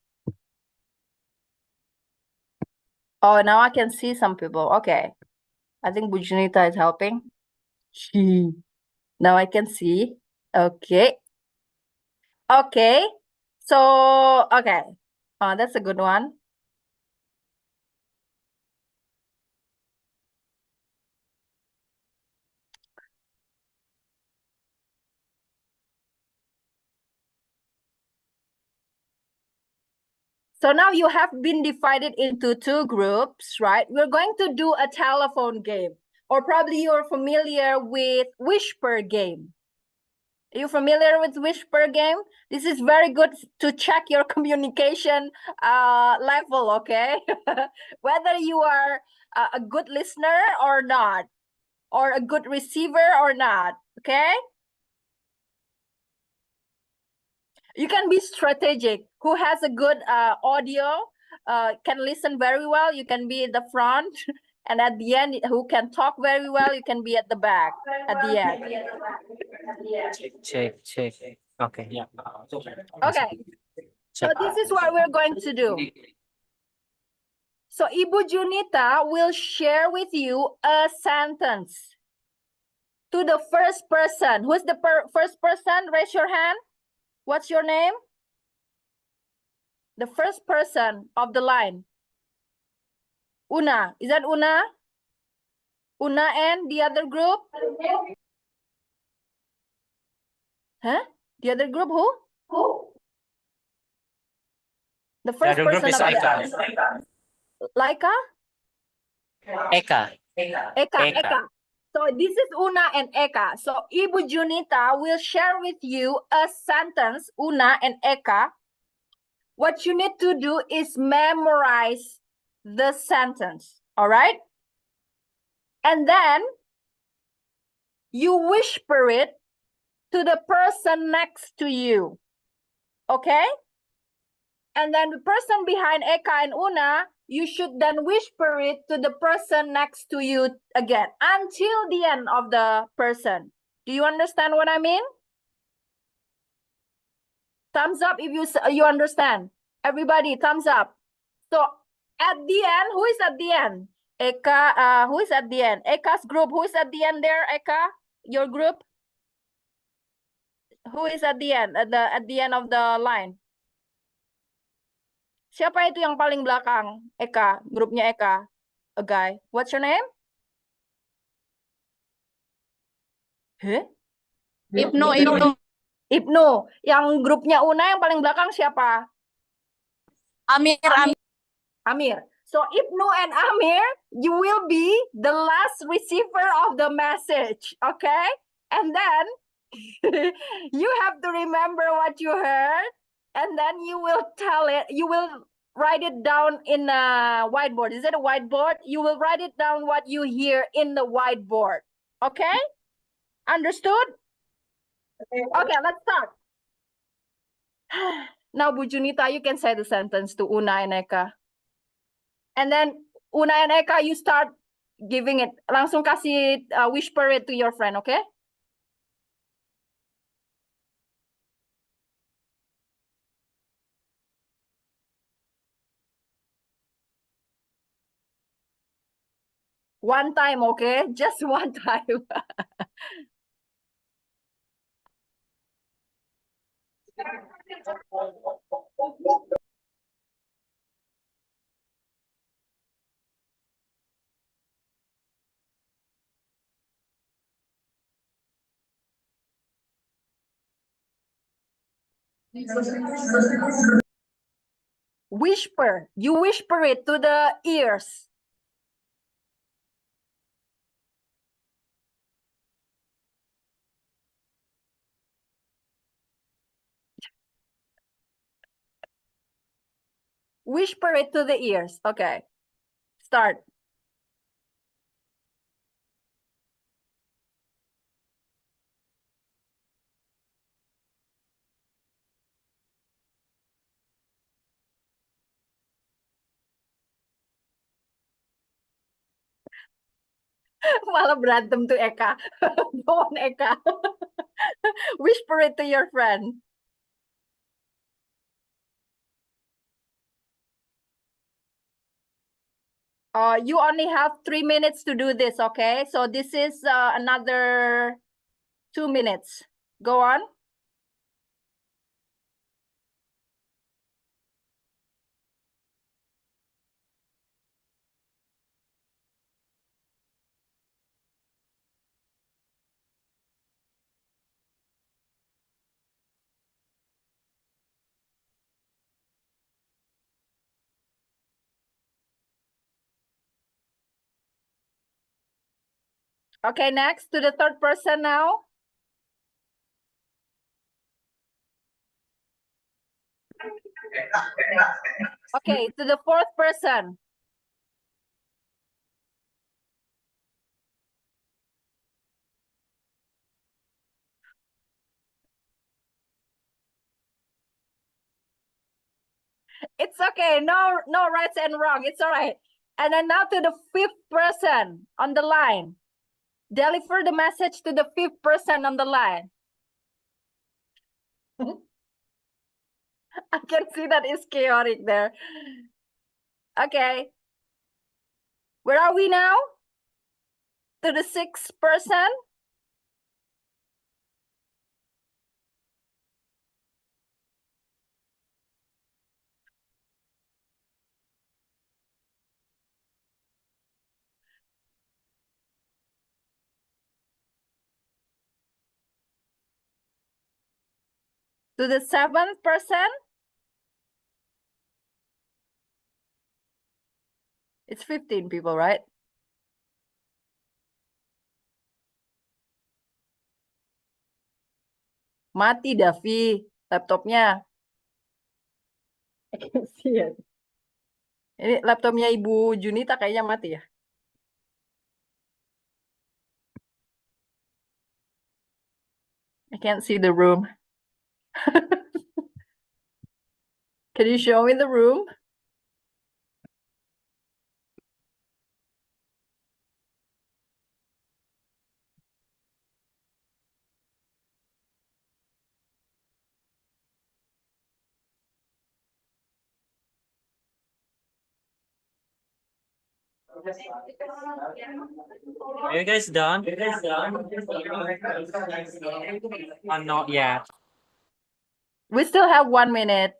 Oh, now I can see some people. Okay. I think Bu Junita is helping. Now I can see. Okay. Okay. So, okay. That's a good one. So now you have been divided into 2 groups, right? We're going to do a telephone game, or probably you're familiar with Whisper game. Are you familiar with Whisper game? This is very good to check your communication level, okay? Whether you are a good listener or not, or a good receiver or not, okay? You can be strategic. Who has a good audio, can listen very well, you can be in the front. And at the end, who can talk very well, you can be at the back, at the end. Check. Okay, yeah. Okay. So this is what we're going to do. So Ibu Junita will share with you a sentence to the first person. Who's the first person? Raise your hand. What's your name? The first person of the line. Una. Is that Una? Una and the other group? Huh? The other group who? The first other group person is of Eka. Laika? Eka. Eka. So this is Una and Eka. So Ibu Junita will share with you a sentence, Una and Eka. What you need to do is memorize the sentence, all right? And then you whisper it to the person next to you, okay? And then the person behind Eka and Una, you should then whisper it to the person next to you again until the end of the person. Do you understand what I mean? Thumbs up if you understand. Everybody, thumbs up. So at the end, who is at the end? Eka, who is at the end? Eka's group, who is at the end there, Eka? Your group? Who is at the end? At the end of the line? Siapa itu yang paling belakang? Eka, grupnya Eka. A guy. What's your name? Huh? Ibnu. Ibnu. Yang grupnya Una yang paling belakang siapa? Amir. So Ibnu and Amir, you will be the last receiver of the message, okay? And then you have to remember what you heard, and then you will tell it, you will write it down in a whiteboard. Is it a whiteboard? You will write it down what you hear in the whiteboard, okay? Understood? Okay, let's start. Now, Bu Junita, you can say the sentence to Una and Eka. And then Una and Eka, you start giving it. Langsung kasih whisper it to your friend, okay? One time, okay? Just one time. Whisper. You whisper it to the ears. Whisper it to the ears. Okay. Start. Malah berantem tuh Eka. Go on, Eka. Whisper it to your friend. You only have 3 minutes to do this, okay? So this is another 2 minutes. Go on. Okay, next to the third person now. Okay, to the fourth person. It's okay. No rights and wrong. It's all right. And then now to the fifth person on the line. Deliver the message to the fifth person on the line. I can see that it's chaotic there. Okay. Where are we now? 36%. To the 7%. It's 15 people, right? Mati Davi laptopnya. I can see it. Ini laptopnya Ibu Junita kayaknya mati ya. I can't see the room. Can you show me the room? Are you guys done? I'm not yet. We still have 1 minute.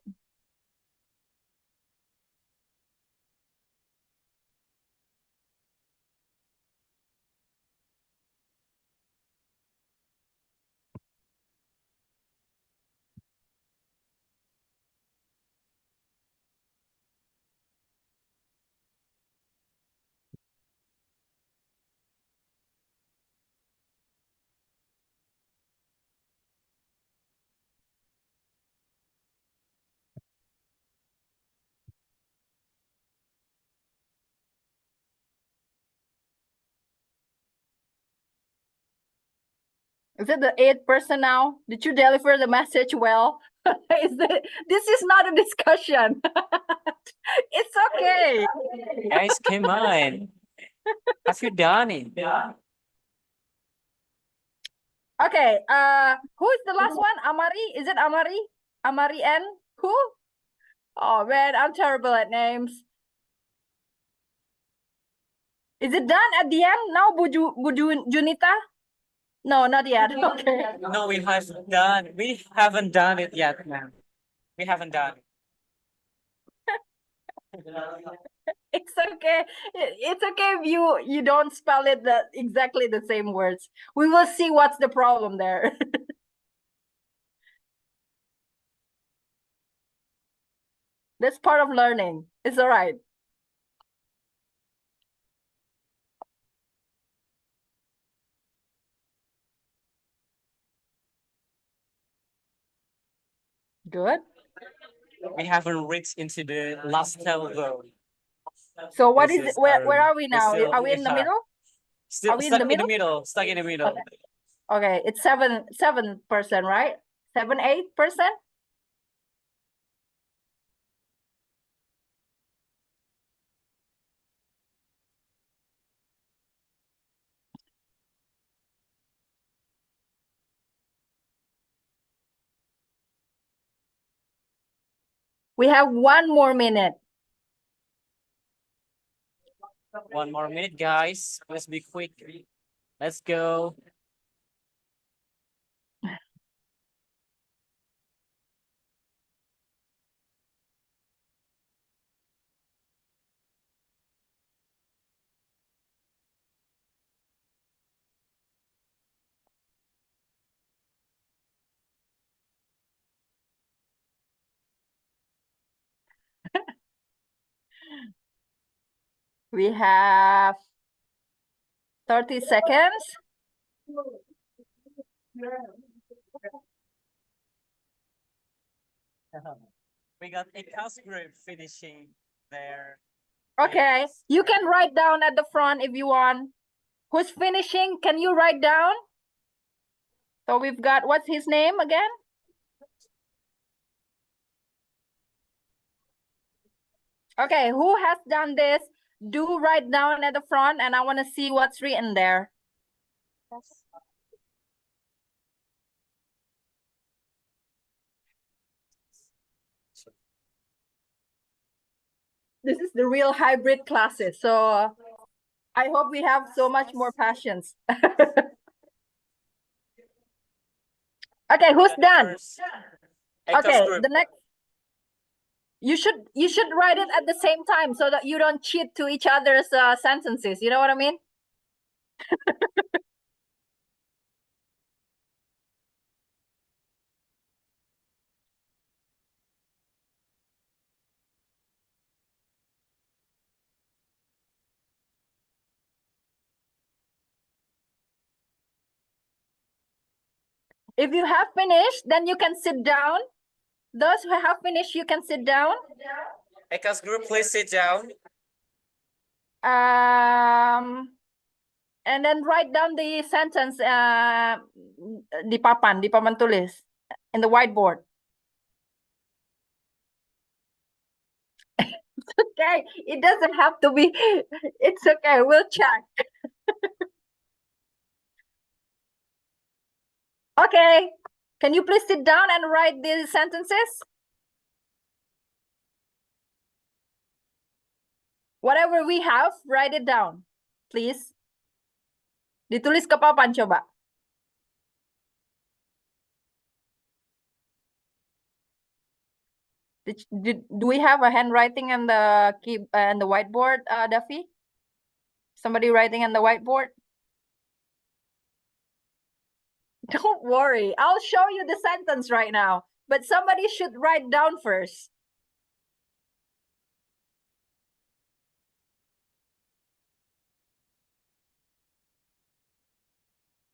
Is it the 8% now? Did you deliver the message well? This is not a discussion. It's okay. Guys, come on. Have you done it? Okay, who is the last one? Amari? Is it Amari? Amari N? Who? Oh man, I'm terrible at names. Is it done at the end now, Junita? No, not yet. Okay. No, we haven't done. We haven't done it yet, man. We haven't done it. It's okay. It's okay if you don't spell it exactly the same words. We will see what's the problem there. That's part of learning. It's all right. Good. We haven't reached into the last level though. So what This is is where our- are we now? still- Are we in the yeah. middle? Still Are we in stuck the in the middle? middle. Stuck in the middle. Okay, it's 7%, right? 7-8%? We have 1 more minute. 1 more minute, guys. Let's be quick. Let's go. We have 30 seconds. We got a cast group finishing there. Okay, you can write down at the front if you want. Who's finishing? Can you write down? So we've got, what's his name again? Okay, who has done this? Do write down at the front and I want to see what's written there. This is the real hybrid classes. So I hope we have so much more passions. Okay, who's done? Okay, the next. You should write it at the same time so that you don't cheat to each other's sentences. You know what I mean? If you have finished, then you can sit down. Those who have finished, you can sit down. Eka's group, please sit down. And then write down the sentence di papan tulis, in the whiteboard. Okay, it doesn't have to be. It's okay. We'll check. Okay, can you please sit down and write the sentences? Whatever we have, write it down, please. Ditulis ke papan coba. Do we have a handwriting and the key and the whiteboard, Duffy? Somebody writing on the whiteboard? Don't worry, I'll show you the sentence right now, but somebody should write down first.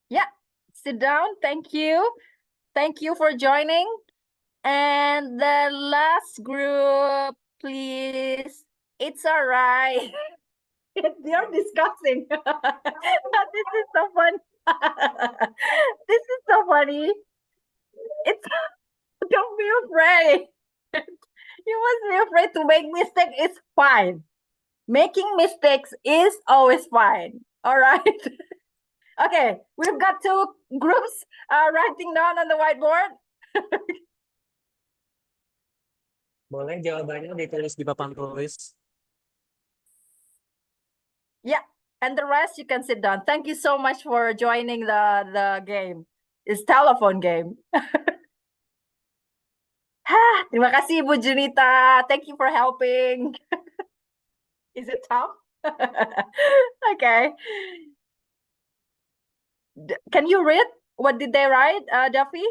Yeah, sit down. Thank you. Thank you for joining. And the last group, please. It's all right. They're discussing. This is so fun. This is so funny. It's don't be afraid. You must be afraid to make mistake. It's fine. Making mistakes is always fine. All right. Okay, we've got two groups writing down on the whiteboard. Boleh jawabannya ditulis di papan tulis. Yeah, and the rest you can sit down. Thank you so much for joining the game. It's telephone game. Terima kasih Ibu Junita. Thank you for helping. Is it tough? Okay. Can you read? What did they write, Duffy?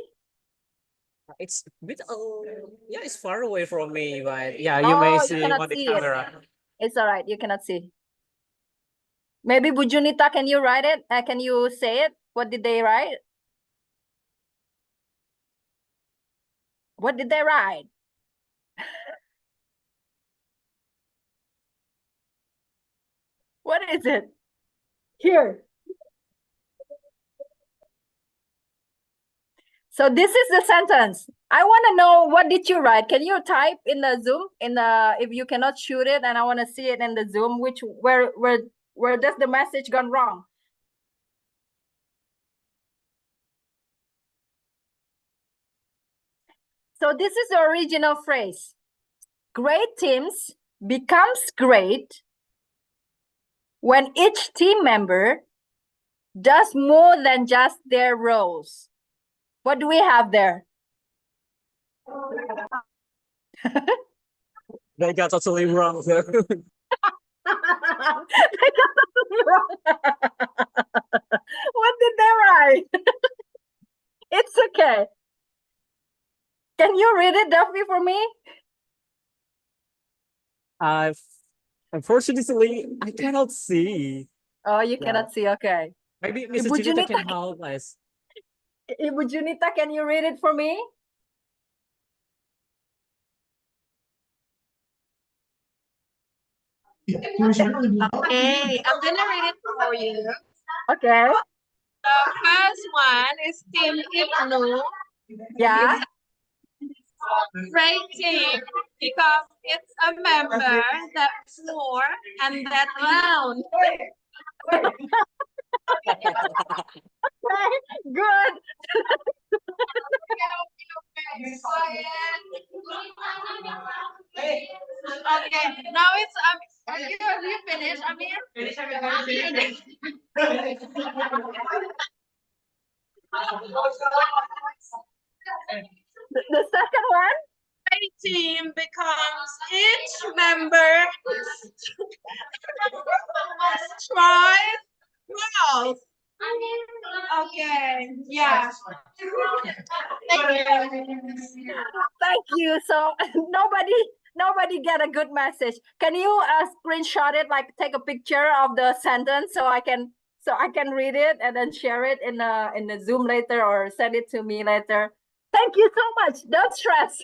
It's a bit, yeah, it's far away from me, but yeah, you may see cannot on the see it. camera. It's all right. You cannot see. Maybe Bu Junita, can you write it? Can you say it? What did they write? What did they write? What is it? Here. So this is the sentence. I want to know, what did you write? Can you type in the Zoom, if you cannot shoot it and I want to see it in the Zoom, where does the message gone wrong? So this is the original phrase. Great teams becomes great when each team member does more than just their roles. What do we have there? They got totally wrong. They got totally wrong. What did they write? It's okay. Can you read it, Duffy, for me? Unfortunately, I cannot see. Oh, you cannot see. Okay. Maybe Mrs. Ibu Junita can Junita. help us. Ibu Junita, can you read it for me? Okay, I'm gonna read it for you. Okay. The first one is Team Ibnu. Yeah. Great team because it's a member that's more and that round. Good. Okay, now it's You finished, Amir? The second one? Team becomes each member tries well. Okay, yeah. Thank you. So nobody get a good message. Can you screenshot it, like take a picture of the sentence so I can read it and then share it in the Zoom later or send it to me later. Thank you so much. Don't stress.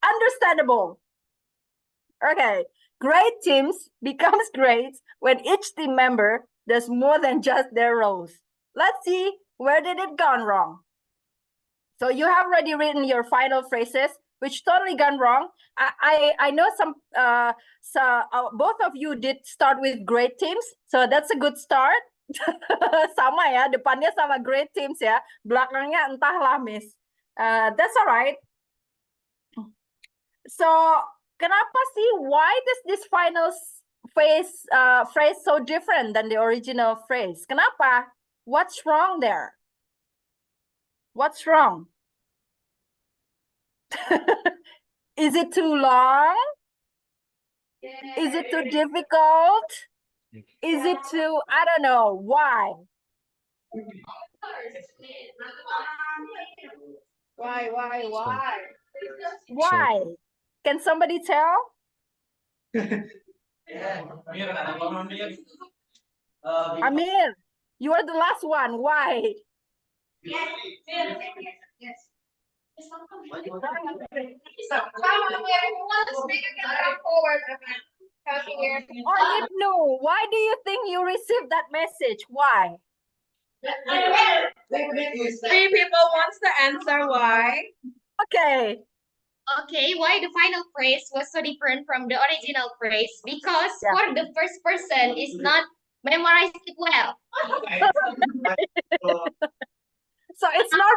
Understandable. Okay. Great teams becomes great when each team member does more than just their roles. Let's see, where did it gone wrong? So you have already written your final phrases, which totally gone wrong. I know both of you did start with great teams, so that's a good start. Sama ya, depannya sama great teams ya, belakangnya entahlah miss. That's all right. So kenapa sih? Why does this final phrase so different than the original phrase? Kenapa? What's wrong there? What's wrong? Is it too long? Is it too difficult? Is it too, I don't know, why? Why? Why? Can somebody tell? Amir, you are the last one. Why? Or Ibnu, why do you think you received that message? Why? 3 people wants to answer why. Okay. Okay, why the final phrase was so different from the original phrase? Because Yeah. for the first person is not memorized it well. So it's not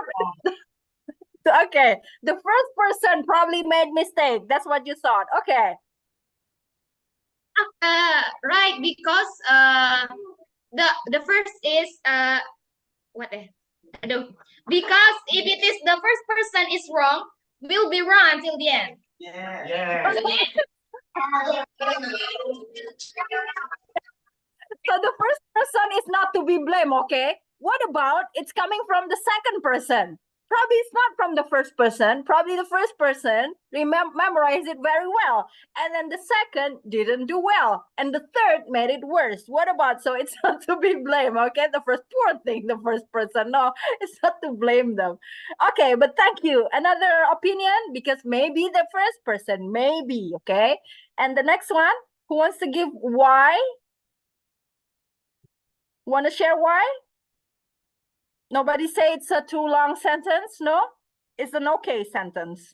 okay. The first person probably made mistake. That's what you thought. Okay. Right, because the first is what because if it is the first person is wrong, we'll be wrong until the end. So the first person is not to be blamed, okay? What about it's coming from the second person? Probably it's not from the first person. Probably the first person memorized it very well. And then the second didn't do well. And the third made it worse. What about, so it's not to be blamed, okay? The first, poor thing, the first person. No, it's not to blame them. Okay, but thank you. Another opinion, because maybe the first person, maybe, okay? And the next one, who wants to give why? Want to share why? Nobody say it's a too long sentence, no? It's an okay sentence.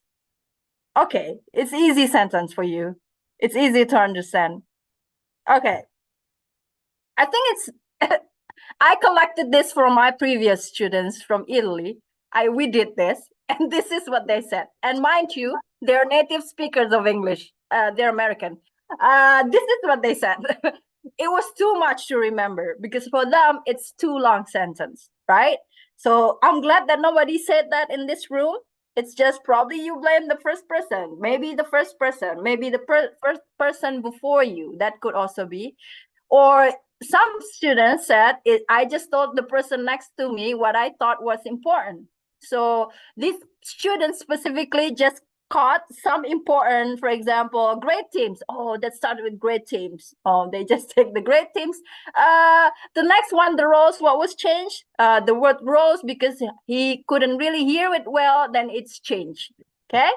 Okay, it's easy sentence for you. It's easy to understand. Okay. I think it's, I collected this from my previous students from Italy. We did this, and this is what they said. And mind you, they're native speakers of English. They're American. This is what they said. It was too much to remember because for them, it's too long sentence, right? So I'm glad that nobody said that in this room. It's just probably you blame the first person, maybe the first person, maybe the first person before you. That could also be. Or some students said, I just told the person next to me what I thought was important. So these students specifically just caught some important, for example, great teams. Oh, that started with great teams. Oh, they just take the great teams. The next one, the roles, what was changed? The word roles, because he couldn't really hear it well, then it's changed. Okay.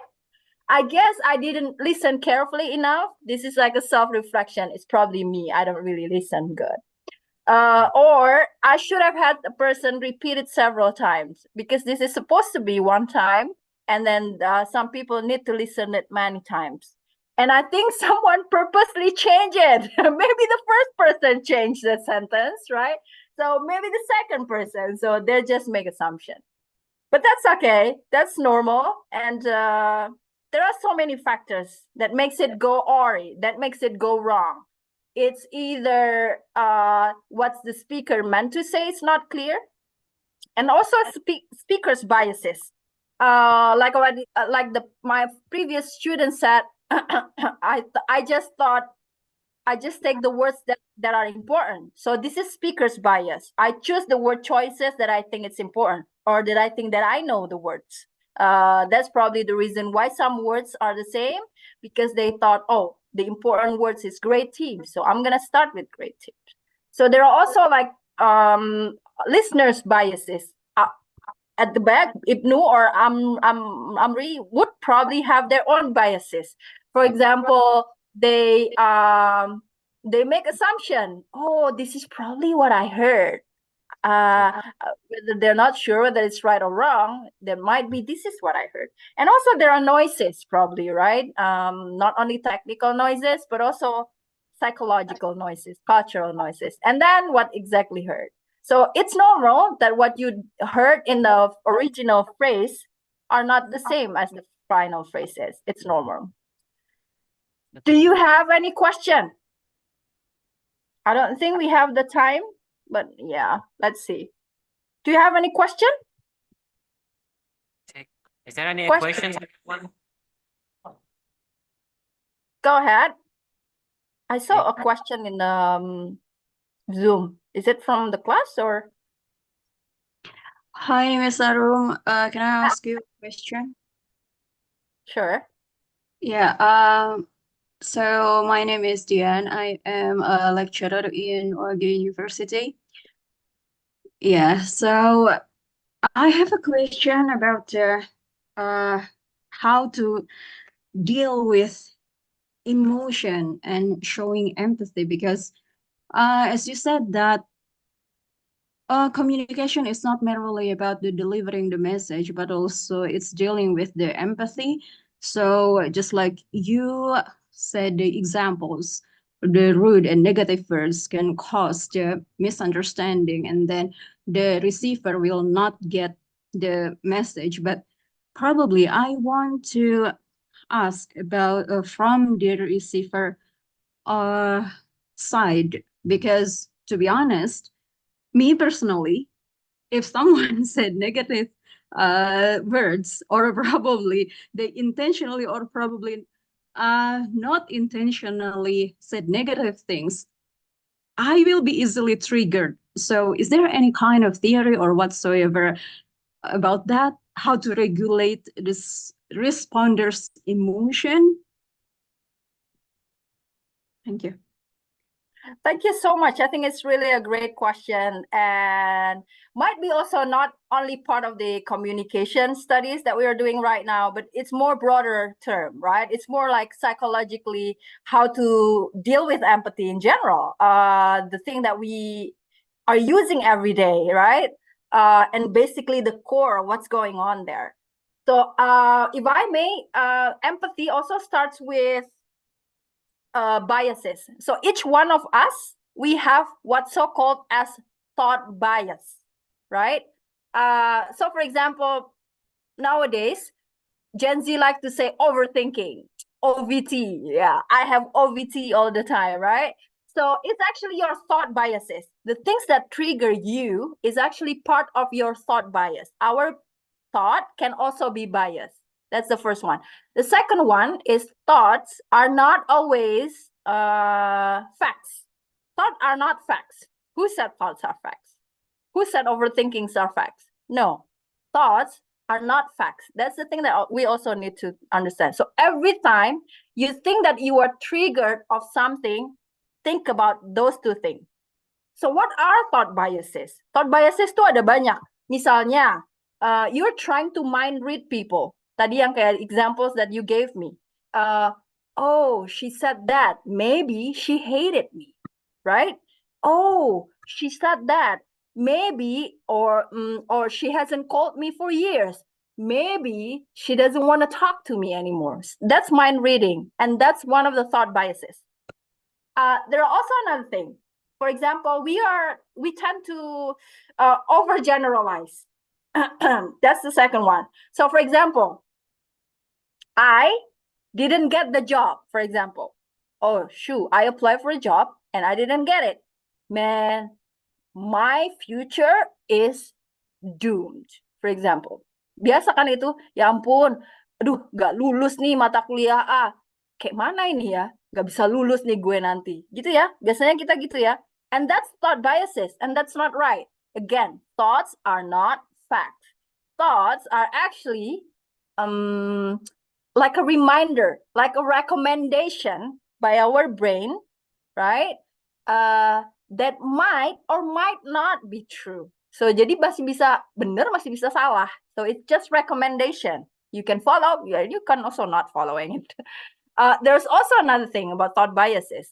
I guess I didn't listen carefully enough. This is like a self-reflection. It's probably me. I don't really listen good. Or I should have had the person repeat it several times because this is supposed to be one time. And then some people need to listen it many times. And I think someone purposely changed it. Maybe the first person changed the sentence, right? So maybe the second person. So they just make assumption. But that's okay. That's normal. And there are so many factors that makes it go awry, that makes it go wrong. It's either what's the speaker meant to say is not clear, and also speaker's biases. Like already, my previous student said, I just thought I just take the words that are important. So this is speaker's bias. I choose the word choices that I think it's important, or that I think that I know the words. That's probably the reason why some words are the same, because they thought, oh, the important words is great team, so I'm gonna start with great team. So there are also like listeners' biases. At the back, Ibnu or Amri would probably have their own biases. For example, they make assumption. Oh, this is probably what I heard. Whether they're not sure whether it's right or wrong, there might be this is what I heard. And also there are noises, probably, right? Not only technical noises, but also psychological noises, cultural noises, and then what exactly heard. So it's normal that what you heard in the original phrase are not the same as the final phrases. It's normal. Do you have any question? I don't think we have the time, but yeah, let's see. Do you have any question? Is there any Question. questions? Everyone? Go ahead. I saw a question in the Zoom. Is it from the class or? Hi, Miss Arum. Can I ask you a question? Sure. Yeah. So my name is Diane. I am a lecturer in Oregon University. Yeah. So I have a question about how to deal with emotion and showing empathy, because as you said that communication is not merely about the delivering the message, but also it's dealing with the empathy. So just like you said, the examples, the rude and negative words can cause the misunderstanding, and then the receiver will not get the message. But probably I want to ask about from the receiver side, because to be honest, me personally, if someone said negative words, or probably they intentionally or probably not intentionally said negative things, I will be easily triggered. So is there any kind of theory or whatsoever about that? How to regulate this responder's emotion? Thank you. Thank you so much. I think it's really a great question, and might be also not only part of the communication studies that we are doing right now, but it's more broader term, right? It's more like psychologically how to deal with empathy in general. The thing that we are using every day, right? And basically the core of what's going on there. So if I may, empathy also starts with biases. So each one of us, we have what's so-called as thought bias, right? So for example, nowadays, Gen Z like to say overthinking, OVT. Yeah, I have OVT all the time, right? So it's actually your thought biases. The things that trigger you is actually part of your thought bias. Our thought can also be biased. That's the first one. The second one is thoughts are not always facts. Thoughts are not facts. Who said thoughts are facts? Who said overthinkings are facts? No. Thoughts are not facts. That's the thing that we also need to understand. So every time you think that you are triggered of something, think about those two things. So what are thought biases? Thought biases itu ada banyak. Misalnya, you're trying to mind read people. Tadi yang kayak examples that you gave me. Oh, she said that. Maybe she hated me, right? Oh, she said that. Maybe, or she hasn't called me for years. Maybe she doesn't want to talk to me anymore. That's mind reading, and that's one of the thought biases. There are also another thing. For example, we tend to overgeneralize. That's the second one. So for example, I didn't get the job, for example. Oh, shoot, I applied for a job and I didn't get it. Man, my future is doomed, for example. Biasa kan itu, ya ampun, aduh, gak lulus nih mata kuliah A. Kayak mana ini ya? Gak bisa lulus nih gue nanti. Gitu ya, biasanya kita gitu ya. And that's thought biases, and that's not right. Again, thoughts are not facts. Thoughts are actually like a reminder, like a recommendation by our brain, right? That might or might not be true. So jadi masih bisa benar, masih bisa salah. So it's just recommendation. You can follow, you can also not following it. There's also another thing about thought biases.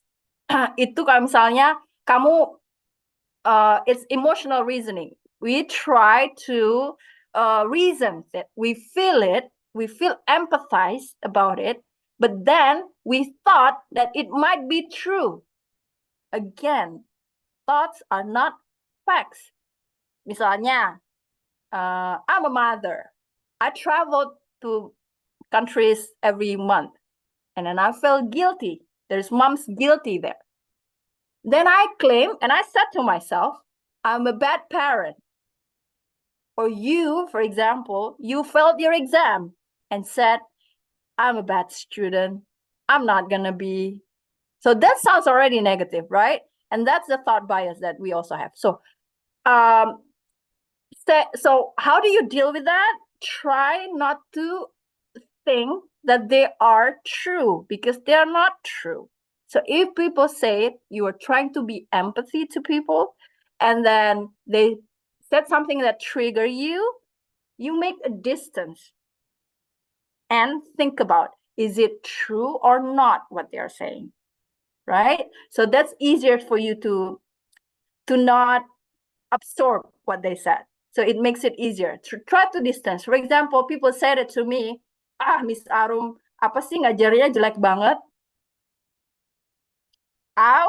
Itu kalau misalnya kamu, it's emotional reasoning. We try to reason that we feel empathize about it, but then we thought that it might be true. Again, thoughts are not facts. Misalnya, I'm a mother. I travel to countries every month, and then I feel guilty. There's mom's guilty there. Then I claim, and I said to myself, I'm a bad parent. Or you, for example, you failed your exam and said, I'm a bad student. I'm not gonna be. So that sounds already negative, right? And that's the thought bias that we also have. So, so how do you deal with that? Try not to think that they are true, because they are not true. So if people say you are trying to be empathy to people, and then they said something that trigger you, you make a distance and think about, is it true or not what they are saying, right? So that's easier for you to not absorb what they said. So it makes it easier to try to distance. For example, people said it to me, Miss Arum, apa sih ngajarnya jelek banget? I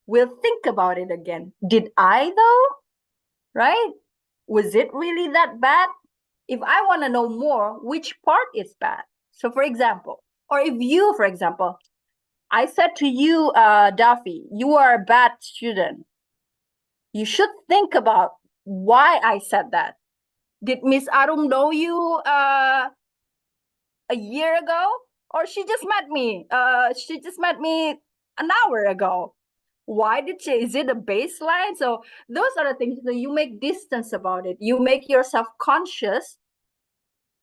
will think about it again. Did I though? Right? Was it really that bad? If I want to know more, which part is bad? So for example, or if you, for example, I said to you, Duffy, you are a bad student. You should think about why I said that. Did Miss Arum know you a year ago? Or she just met me? She just met me an hour ago. Why did she? Is it a baseline? So those are the things that you make distance about it. You make yourself conscious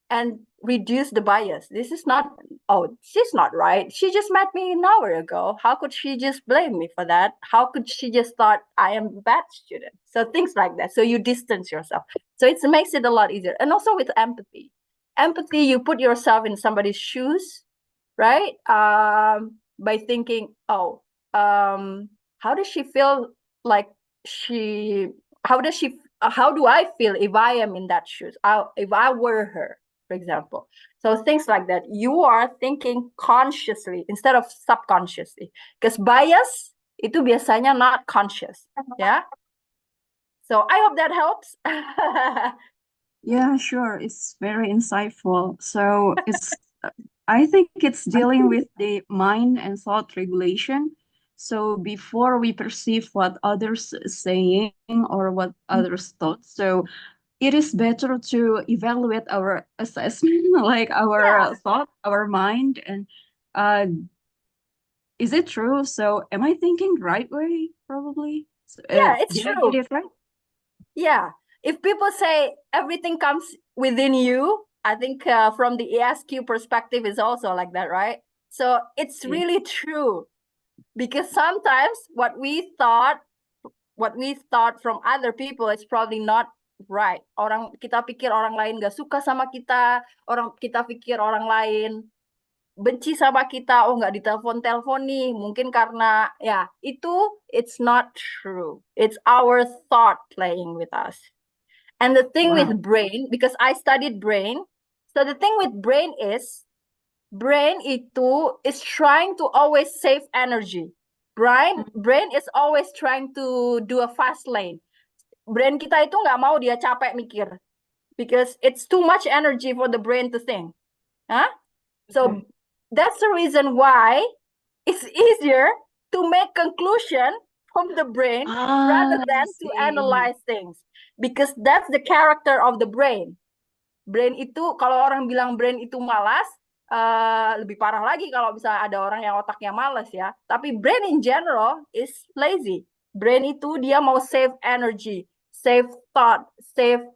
and reduce the bias. This is not, oh, she's not right. She just met me an hour ago. How could she just blame me for that? How could she just thought I am a bad student? So things like that. So you distance yourself. So it makes it a lot easier. And also with empathy. Empathy, you put yourself in somebody's shoes, right? By thinking, oh, how does she feel like how do I feel if I am in that shoes? If I were her, for example. So things like that. You are thinking consciously instead of subconsciously. Because bias itu biasanya not conscious. Yeah. So I hope that helps. Yeah, sure. It's very insightful. So it's, I think it's dealing with the mind and thought regulation. So before we perceive what others saying or what others thought, so it is better to evaluate our assessment, like our thought, our mind, and is it true? So am I thinking right way? Probably. So, Yeah, it's did I true. get it right? Yeah. If people say everything comes within you, I think from the ESQ perspective is also like that, right? So it's Yeah. really true. Because sometimes what we thought from other people is probably not right. Kita pikir orang lain gak suka sama kita, kita pikir orang lain benci sama kita, oh nggak ditelepon nih, mungkin karena ya itu, it's not true. It's our thought playing with us. And the thing Wow. with brain, because I studied brain, so the thing with brain itu is trying to always save energy. Brain is always trying to do a fast lane. Brain kita itu nggak mau dia capek mikir, because it's too much energy for the brain to think. Huh? So that's the reason why it's easier to make conclusion from the brain rather Ah, I than to see. analyze things, because that's the character of the brain. Brain itu, kalau orang bilang brain itu malas, lebih parah lagi kalau misalnya ada orang yang otaknya malas ya. Tapi brain in general is lazy. Brain itu dia mau save energy, save thought, save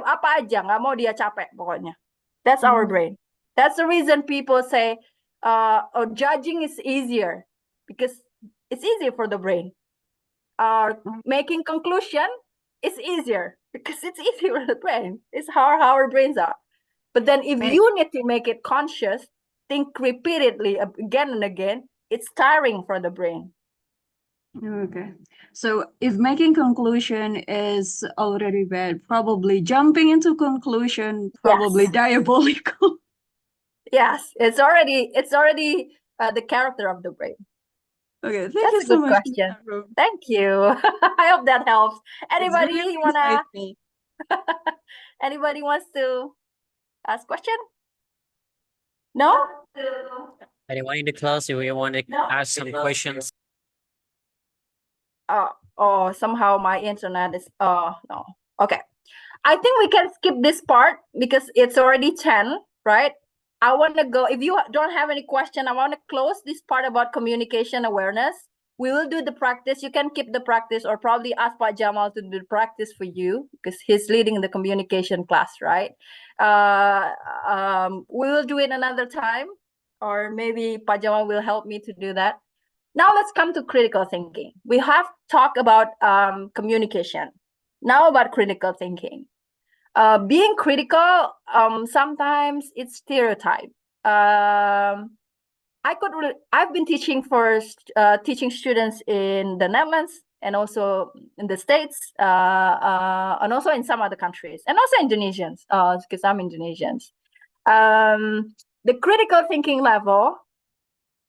apa aja, nggak mau dia capek pokoknya. That's our brain. That's the reason people say, judging is easier, because it's easier for the brain. Making conclusion is easier because it's easier for the brain. It's how our brains are. But then if you need to make it conscious, think repeatedly again and again, it's tiring for the brain. Okay. So if making conclusion is already bad, probably jumping into conclusion, probably diabolical. Yes, it's already the character of the brain. Okay, thank That's you a so good much. question. Naro. Thank you. I hope that helps. Anybody really wanna insightful. anybody wants to ask question? No? Anyone in the class, if you want to ask some questions? Oh, somehow my internet is no. Okay. I think we can skip this part because it's already 10, right? I want to go, if you don't have any question, I want to close this part about communication awareness. We will do the practice. You can keep the practice or probably ask Pak Jamal to do the practice for you because he's leading the communication class, right? We will do it another time, or maybe Pak Jamal will help me to do that. Now let's come to critical thinking. We have talked about communication. Now about critical thinking. Being critical, sometimes it's stereotype. I've been teaching for teaching students in the Netherlands and also in the States, and also in some other countries, and also Indonesians, because I'm Indonesians. The critical thinking level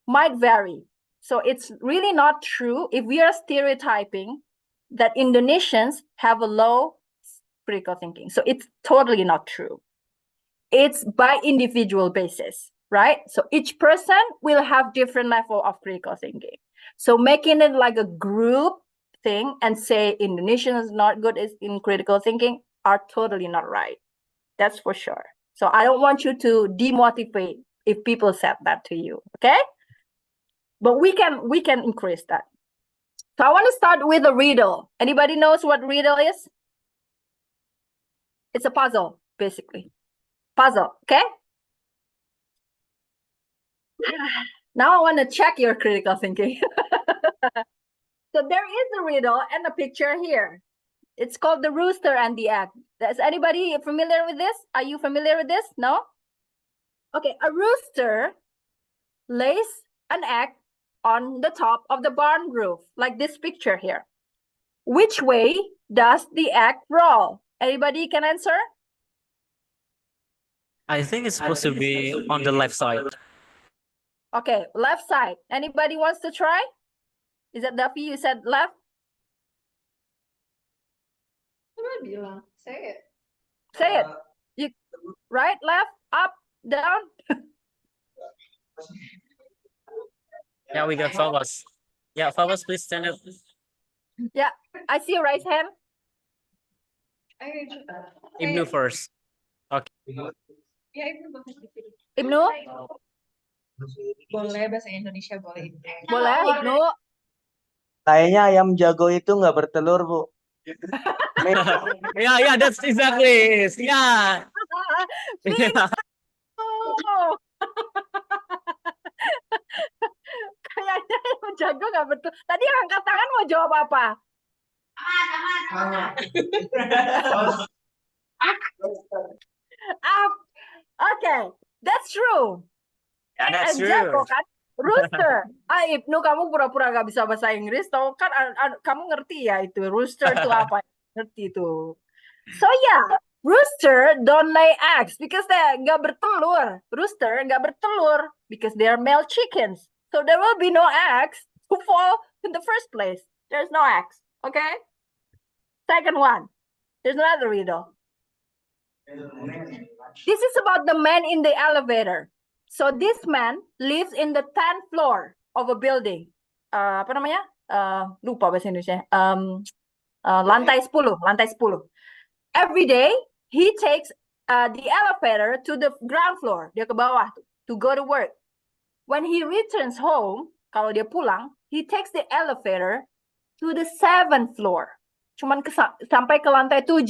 might vary. So it's really not true if we are stereotyping that Indonesians have a low critical thinking. So it's totally not true. It's by individual basis, right? So each person will have different level of critical thinking. So making it like a group thing and say Indonesian is not good in critical thinking are totally not right. That's for sure. So I don't want you to demotivate if people said that to you, okay? But we can increase that. So I want to start with a riddle. Anybody knows what riddle is? It's a puzzle, basically. Puzzle, okay? Now I want to check your critical thinking. So there is a riddle and a picture here. It's called the rooster and the egg. Is anybody familiar with this? Are you familiar with this? No? Okay, a rooster lays an egg on the top of the barn roof, like this picture here. Which way does the egg roll? Anybody can answer? I think it's supposed to be on the left side. Okay, left side. Anybody wants to try? Is that Duffy? You said left? Say it. Say it. You right, left, up, down. Yeah, we got Fawaz. Yeah, Fawaz, please stand up. Yeah, I see your right hand. Ibnu first. Ibnu, Boleh bahasa Indonesia boleh. boleh Ibnu. Kayaknya ayam jago itu nggak bertelur, Bu. Yeah, that's exactly it. Yeah. Oh. Kayaknya yang jago nggak betul. Tadi yang angkat tangan mau jawab apa? Okay, that's true. Yeah, that's And true. jago kan? Rooster. Ibnu, kamu pura-pura gak bisa bahasa Inggris, tau kan? Kamu ngerti ya itu rooster itu apa? Ngerti itu. So yeah, rooster don't lay eggs because they nggak bertelur. Rooster nggak bertelur because they are male chickens. So there will be no eggs to fall in the first place. There's no eggs. Okay. Second one. There's another riddle. This is about the man in the elevator. So this man lives in the 10th floor of a building. Apa namanya? Lupa bahasa Indonesia. Lantai 10, lantai 10. Every day he takes the elevator to the ground floor. Dia ke bawah to go to work. When he returns home, kalau dia pulang, he takes the elevator to the 7th floor. Cuman sampai ke lantai 7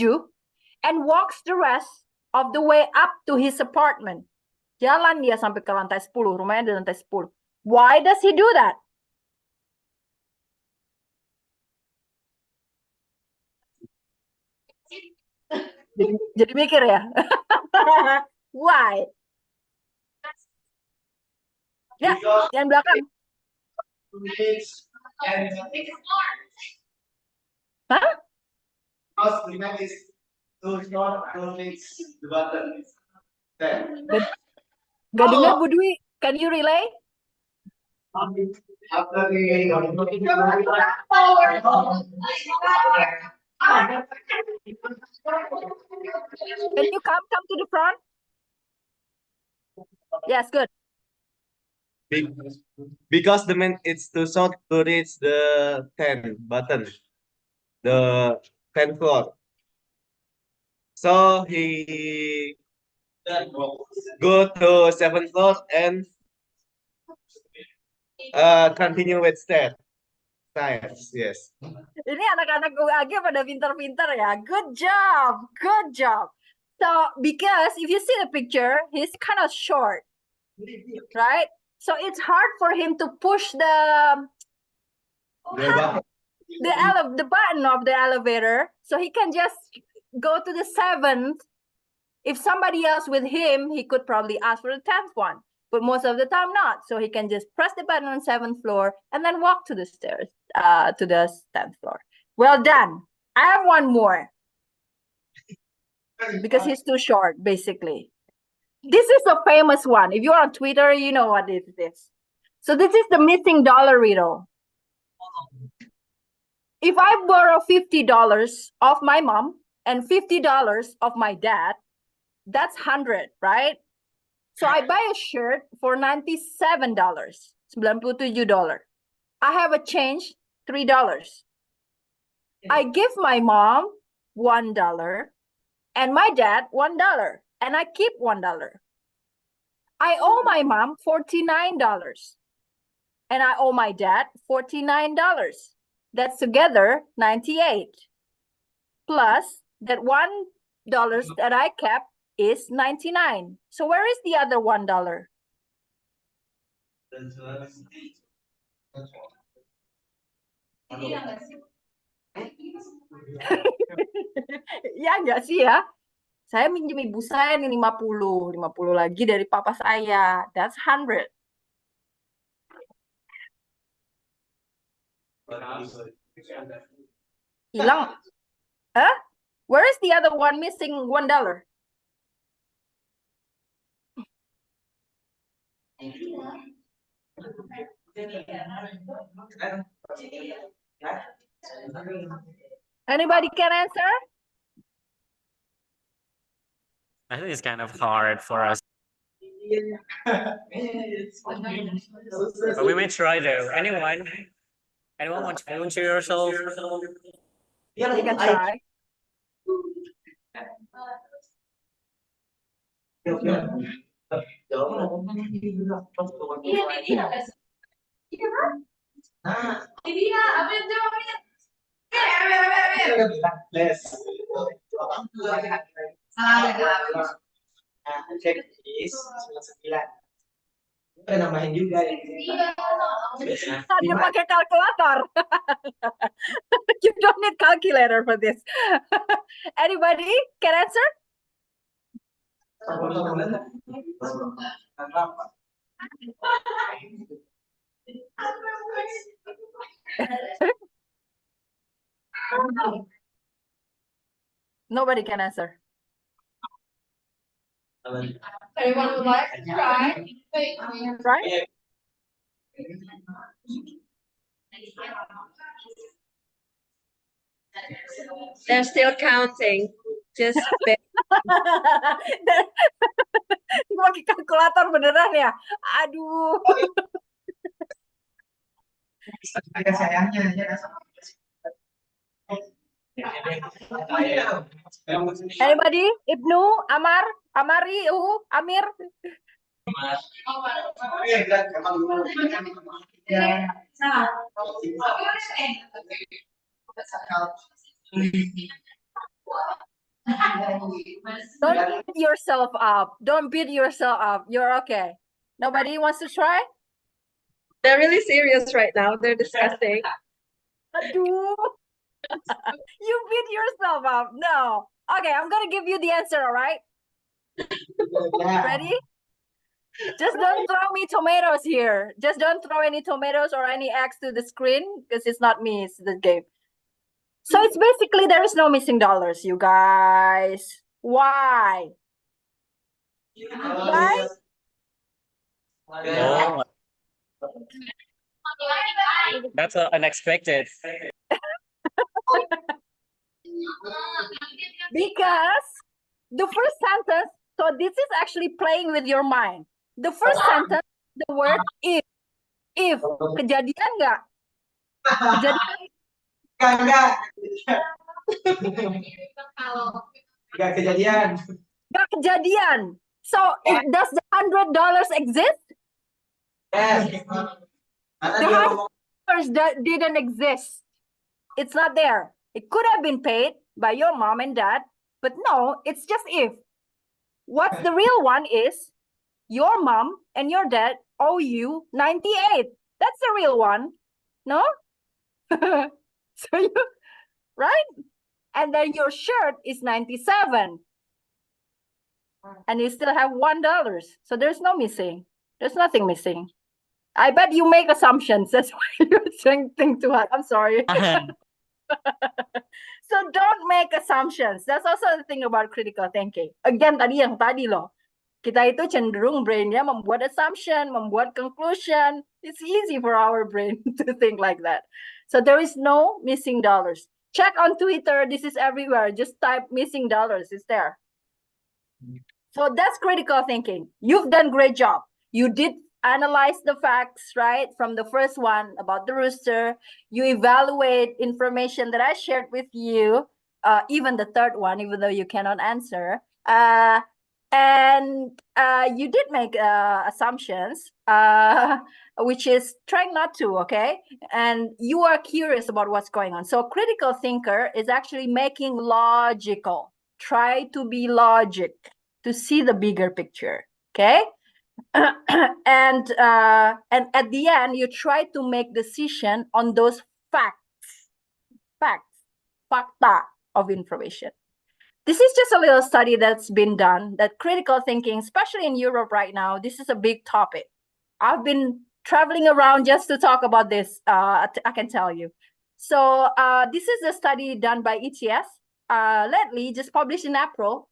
and walks the rest of the way up to his apartment. Jalan dia sampai ke lantai 10, rumahnya di lantai 10. Why does he do that? Jadi mikir ya. Why? Ya, yang belakang. Hah? Gak dengar Bu Dwi. Can you relay? Can you come to the front? Yes, good. Because the man it's too short to reach the 10 button, the 10th floor. So he go to 7th floor and continue with stairs. Yes. Ini anak-anak UAG pada pintar-pintar ya. Good job. Good job. So, because if you see the picture, he's kind of short. Right? So, it's hard for him to push the button of the elevator. So, he can just go to the 7th. If somebody else with him, he could probably ask for the 10th one. But most of the time not. So, he can just press the button on 7th floor and then walk to the stairs, to the 10th floor. Well done. I have one more. Because he's too short, basically. This is a famous one. If you're on Twitter, you know what it is. So this is the missing dollar riddle. If I borrow $50 of my mom and $50 of my dad, that's 100, right? So I buy a shirt for $97, $97. I have a change, $3. I give my mom $1 and my dad $1, and I keep $1. I owe my mom $49 and I owe my dad $49. That's together $98. Plus that $1 that I kept is $99. So where is the other $1? Ya enggak sih ya? Saya minjem ibu saya nih 50 lagi dari papa saya. That's 100. Hilang. Huh? Where is the other one missing $1? Anybody can answer? I think it's kind of hard for us. But we may try though. Anyone want to volunteer yourself? You can try. Dia pakai kalkulator. You don't need calculator for this. Anybody can answer? Nobody can answer. Anyone would like to try? Right? They're still counting. just pay. Pakai kalkulator beneran ya? Aduh. Anybody? Ibnu, Amar, Amari, Amir. Don't beat yourself up. Don't beat yourself up. You're okay. Nobody wants to try? They're really serious right now. They're discussing. Aduh. You beat yourself up. No. Okay, I'm gonna give you the answer, all right? Ready? Just don't throw me tomatoes here. Just don't throw any tomatoes or any eggs to the screen because it's not me, it's the game. So it's basically there is no missing dollars, you guys. Why? Why? Oh, that's unexpected. Because the first sentence, so this is actually playing with your mind. The first sentence, the word if. If. Kejadian nggak? Kejadian. Nggak kejadian. Nggak kejadian. So does the $100 exist? Yes. The $100 that didn't exist. It's not there. It could have been paid by your mom and dad, but no, it's just if. What's the real one is your mom and your dad owe you 98. That's the real one. No? So you, right? And then your shirt is 97. And you still have $1. So there's no missing. There's nothing missing. I bet you make assumptions. That's why you're saying thing too hard. I'm sorry. So don't make assumptions. That's also the thing about critical thinking. Again, yang tadi loh. Kita itu cenderung brainnya membuat assumption, membuat conclusion. It's easy for our brain to think like that. So there is no missing dollars. Check on Twitter. This is everywhere. Just type missing dollars. It's there. So that's critical thinking. You've done great job. You did analyze the facts, right? From the first one about the rooster. You evaluate information that I shared with you, even the third one, even though you cannot answer. And you did make assumptions, which is trying not to, okay? And you are curious about what's going on. So critical thinker is actually making logical. Try to be logic to see the bigger picture, okay? And at the end, you try to make decision on those fakta of information. This is just a little study that's been done that critical thinking, especially in Europe right now, this is a big topic. I've been traveling around just to talk about this, I can tell you. So this is a study done by ETS, lately just published in April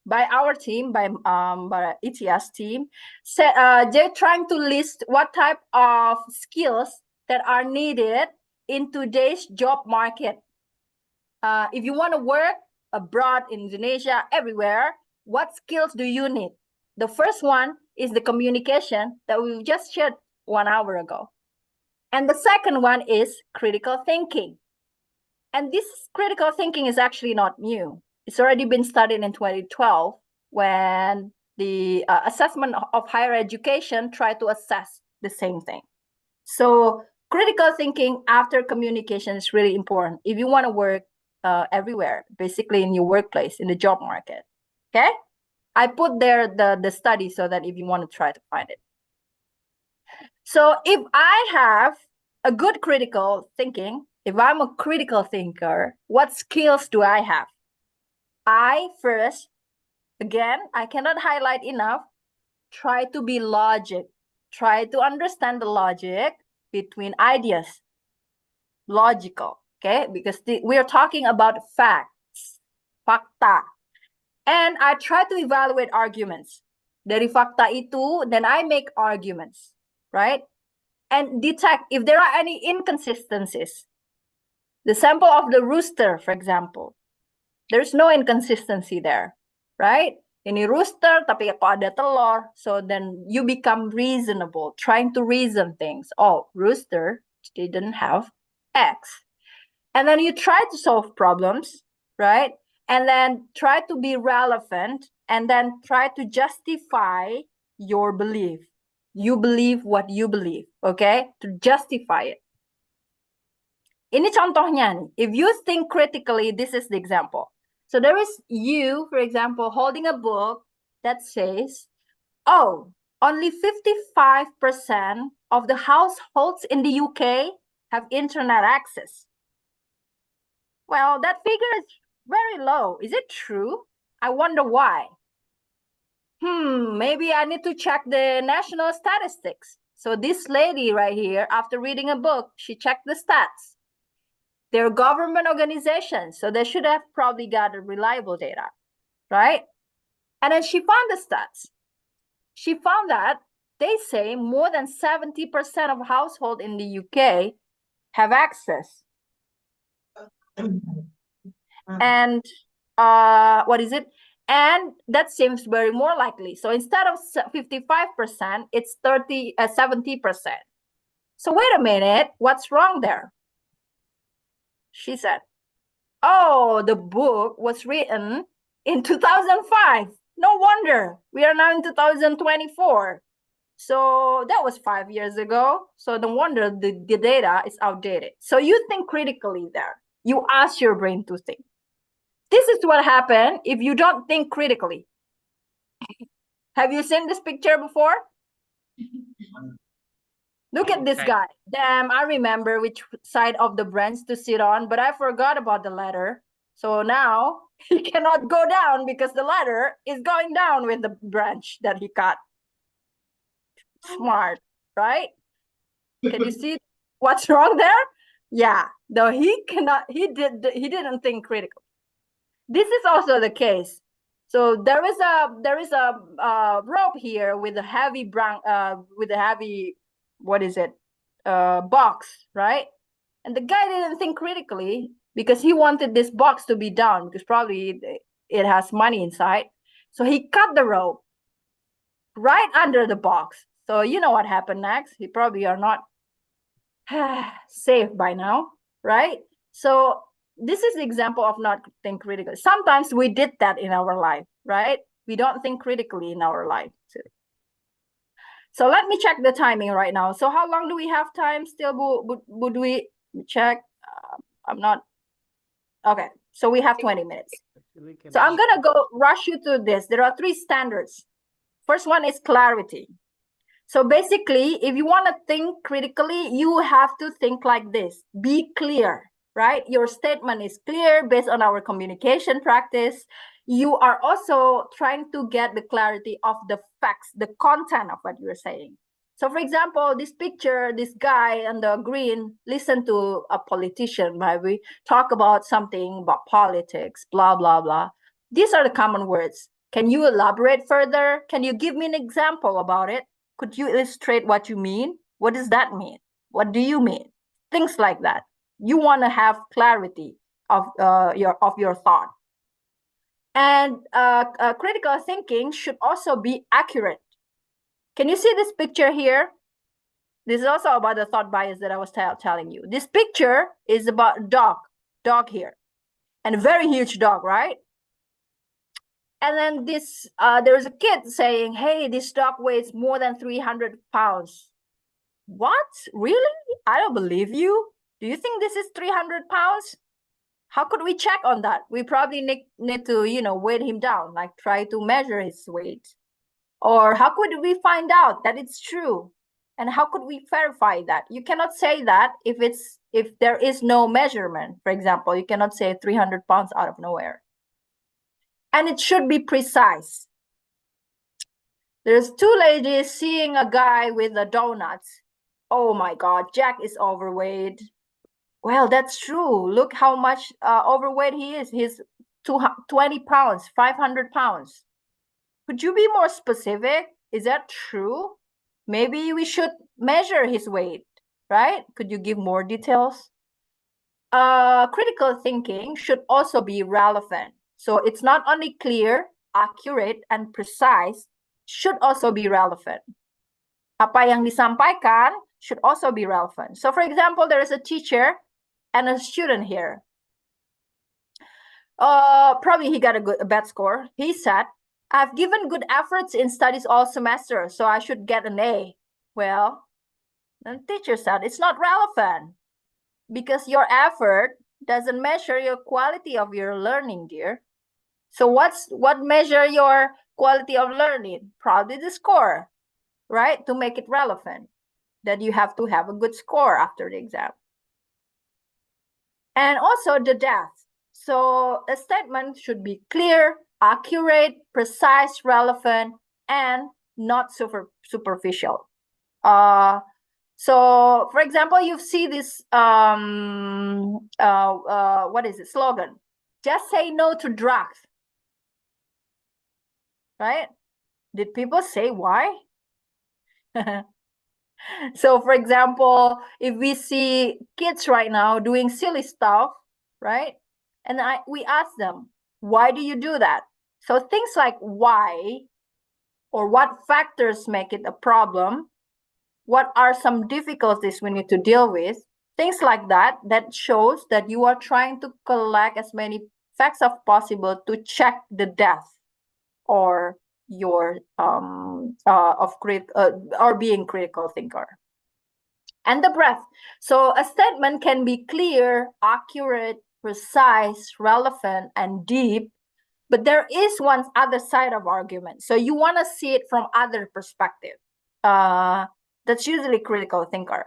by our team, by ETS team. So, they're trying to list what type of skills that are needed in today's job market. If you want to work abroad, in Indonesia, everywhere, what skills do you need? The first one is the communication that we just shared 1 hour ago. And the second one is critical thinking. And this critical thinking is actually not new. It's already been studied in 2012 when the assessment of higher education tried to assess the same thing. So critical thinking after communication is really important if you want to work everywhere, basically in your workplace, in the job market. Okay? I put there the study so that if you want to try to find it. So if I have a good critical thinking, if I'm a critical thinker, what skills do I have? I first, again, I cannot highlight enough, try to be logic. Try to understand the logic between ideas. Logical, okay? Because we are talking about facts, fakta. And I try to evaluate arguments. Dari fakta itu, then I make arguments, right? And detect if there are any inconsistencies. The sample of the rooster, for example. There's no inconsistency there, right? Ini rooster tapi kok ada telur. So then you become reasonable, trying to reason things. Oh, rooster didn't have eggs. And then you try to solve problems, right? And then try to be relevant and then try to justify your belief. You believe what you believe, okay? To justify it. Ini contohnya nih. If you think critically, this is the example. So there is you, for example, holding a book that says, oh, only 55% of the households in the UK have internet access. Well, that figure is very low. Is it true? I wonder why. Maybe I need to check the national statistics. So this lady right here, after reading a book, she checked the stats. They're government organizations, so they should have probably got reliable data, right? And then she found the stats. She found that they say more than 70% of households in the UK have access. And what is it? And that seems very more likely. So instead of 55%, it's 70%. So wait a minute, what's wrong there? She said, oh, the book was written in 2005. No wonder we are now in 2024. So that was 5 years ago. So no wonder the data is outdated. So you think critically there. You ask your brain to think. This is what happens if you don't think critically. Have you seen this picture before? Look at this guy. Damn, I remember which side of the branch to sit on, but I forgot about the ladder. So now he cannot go down because the ladder is going down with the branch that he cut. Smart, right? Can you see what's wrong there? Yeah, though he didn't think critically. This is also the case. So there is a rope here with a heavy what is it? Box, right? And the guy didn't think critically because he wanted this box to be down because probably it has money inside. So he cut the rope right under the box. So you know what happened next? He probably are not safe by now, right? So this is the example of not think critically. Sometimes we did that in our life, right? We don't think critically in our life too. So let me check the timing right now. So how long do we have time still? Would we check? I'm not. Okay, so we have 20 minutes. So I'm gonna go rush you through this. There are 3 standards. First one is clarity. So basically, if you want to think critically, you have to think like this. Be clear, right? Your statement is clear based on our communication practice. You are also trying to get the clarity of the facts, the content of what you're saying. So for example, this picture, this guy on the green, listen to a politician, maybe talk about something about politics, blah, blah, blah. These are the common words. Can you elaborate further? Can you give me an example about it? Could you illustrate what you mean? What does that mean? What do you mean? Things like that. You want to have clarity of your thought. And critical thinking should also be accurate. Can you see this picture here? This is also about the thought bias that I was telling you. This picture is about dog here, and a very huge dog, right? And then this, there's a kid saying, hey, this dog weighs more than 300 pounds. What? Really? I don't believe you. Do you think this is 300 pounds? How could we check on that? We probably need to, weight him down, like try to measure his weight. Or how could we find out that it's true? And how could we verify that? You cannot say that if there is no measurement. For example, you cannot say 300 pounds out of nowhere. And it should be precise. There's 2 ladies seeing a guy with the donuts. Oh my God, Jack is overweight. Well, that's true. Look how much overweight he is. He's 20 pounds, 500 pounds. Could you be more specific? Is that true? Maybe we should measure his weight, right? Could you give more details? Critical thinking should also be relevant. So it's not only clear, accurate, and precise, should also be relevant. Apa yang disampaikan should also be relevant. So for example, there is a teacher and a student here. Probably he got a bad score. He said, I've given good efforts in studies all semester, so I should get an A. Well, the teacher said it's not relevant because your effort doesn't measure your quality of your learning, dear. So what measure your quality of learning? Probably the score, right? To make it relevant, that you have to have a good score after the exam. And also the depth. So a statement should be clear, accurate, precise, relevant, and not superficial. So for example, you see this what is it, slogan? Just say no to drugs. Right? Did people say why? So for example, if we see kids right now doing silly stuff, right? And we ask them, why do you do that? So things like why, or what factors make it a problem, what are some difficulties we need to deal with, things like that, that shows that you are trying to collect as many facts as possible to check the depth or your or being critical thinker. And the breadth. So a statement can be clear, accurate, precise, relevant, and deep, but there is one other side of argument. So you want to see it from other perspective. That's usually critical thinker.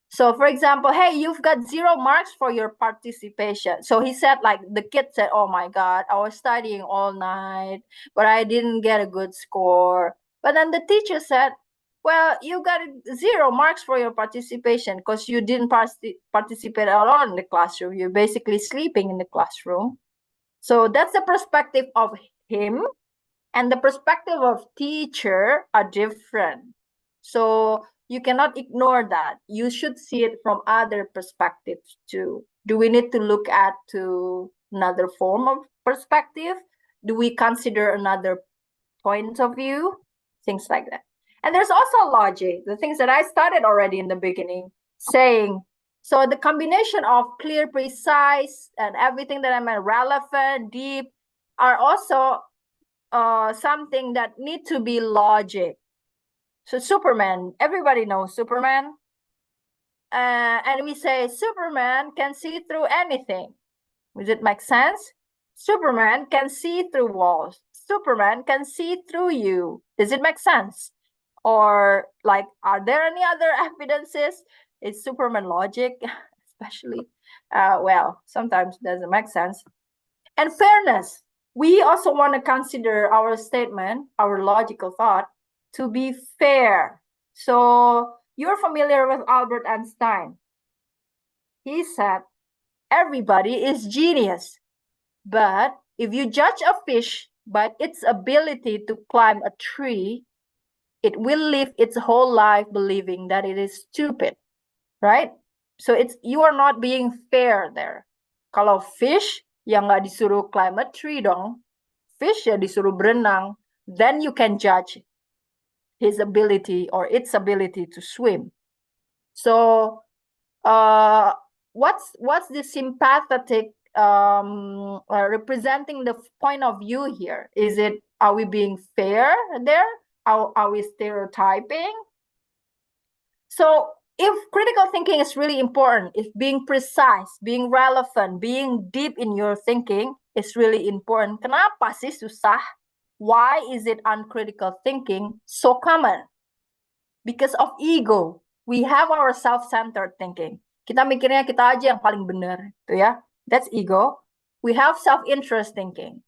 So for example, hey, you've got 0 marks for your participation. So he said, like, the kid said, oh my God, I was studying all night, but I didn't get a good score. But then the teacher said, well, you got 0 marks for your participation because you didn't participate at all in the classroom. You're basically sleeping in the classroom. So that's the perspective of him, and the perspective of teacher are different. So you cannot ignore that. You should see it from other perspectives too. Do we need to look at to another form of perspective? Do we consider another point of view? Things like that. And there's also logic, the things that I started already in the beginning, saying, so the combination of clear, precise, and everything that I meant, relevant, deep, are also something that need to be logic. So Superman, everybody knows Superman. And we say Superman can see through anything. Does it make sense? Superman can see through walls. Superman can see through you. Does it make sense? Or like, are there any other evidences? Is Superman logic, especially? Well, sometimes it doesn't make sense. And fairness. We also want to consider our statement, our logical thought, to be fair. So you're familiar with Albert Einstein. He said, everybody is genius. But if you judge a fish by its ability to climb a tree, it will live its whole life believing that it is stupid, right? So you are not being fair there. Kalau fish yang nggak disuruh climb a tree dong, fish ya disuruh berenang, then you can judge his ability or its ability to swim. So what's the sympathetic representing the point of view here? Is it, are we being fair there? Are we stereotyping? So if critical thinking is really important, if being precise, being relevant, being deep in your thinking is really important, kenapa sih susah? Why is it uncritical thinking so common? Because of ego. We have our self-centered thinking. Kita mikirnya kita aja yang paling benar, gitu ya. That's ego. We have self-interest thinking.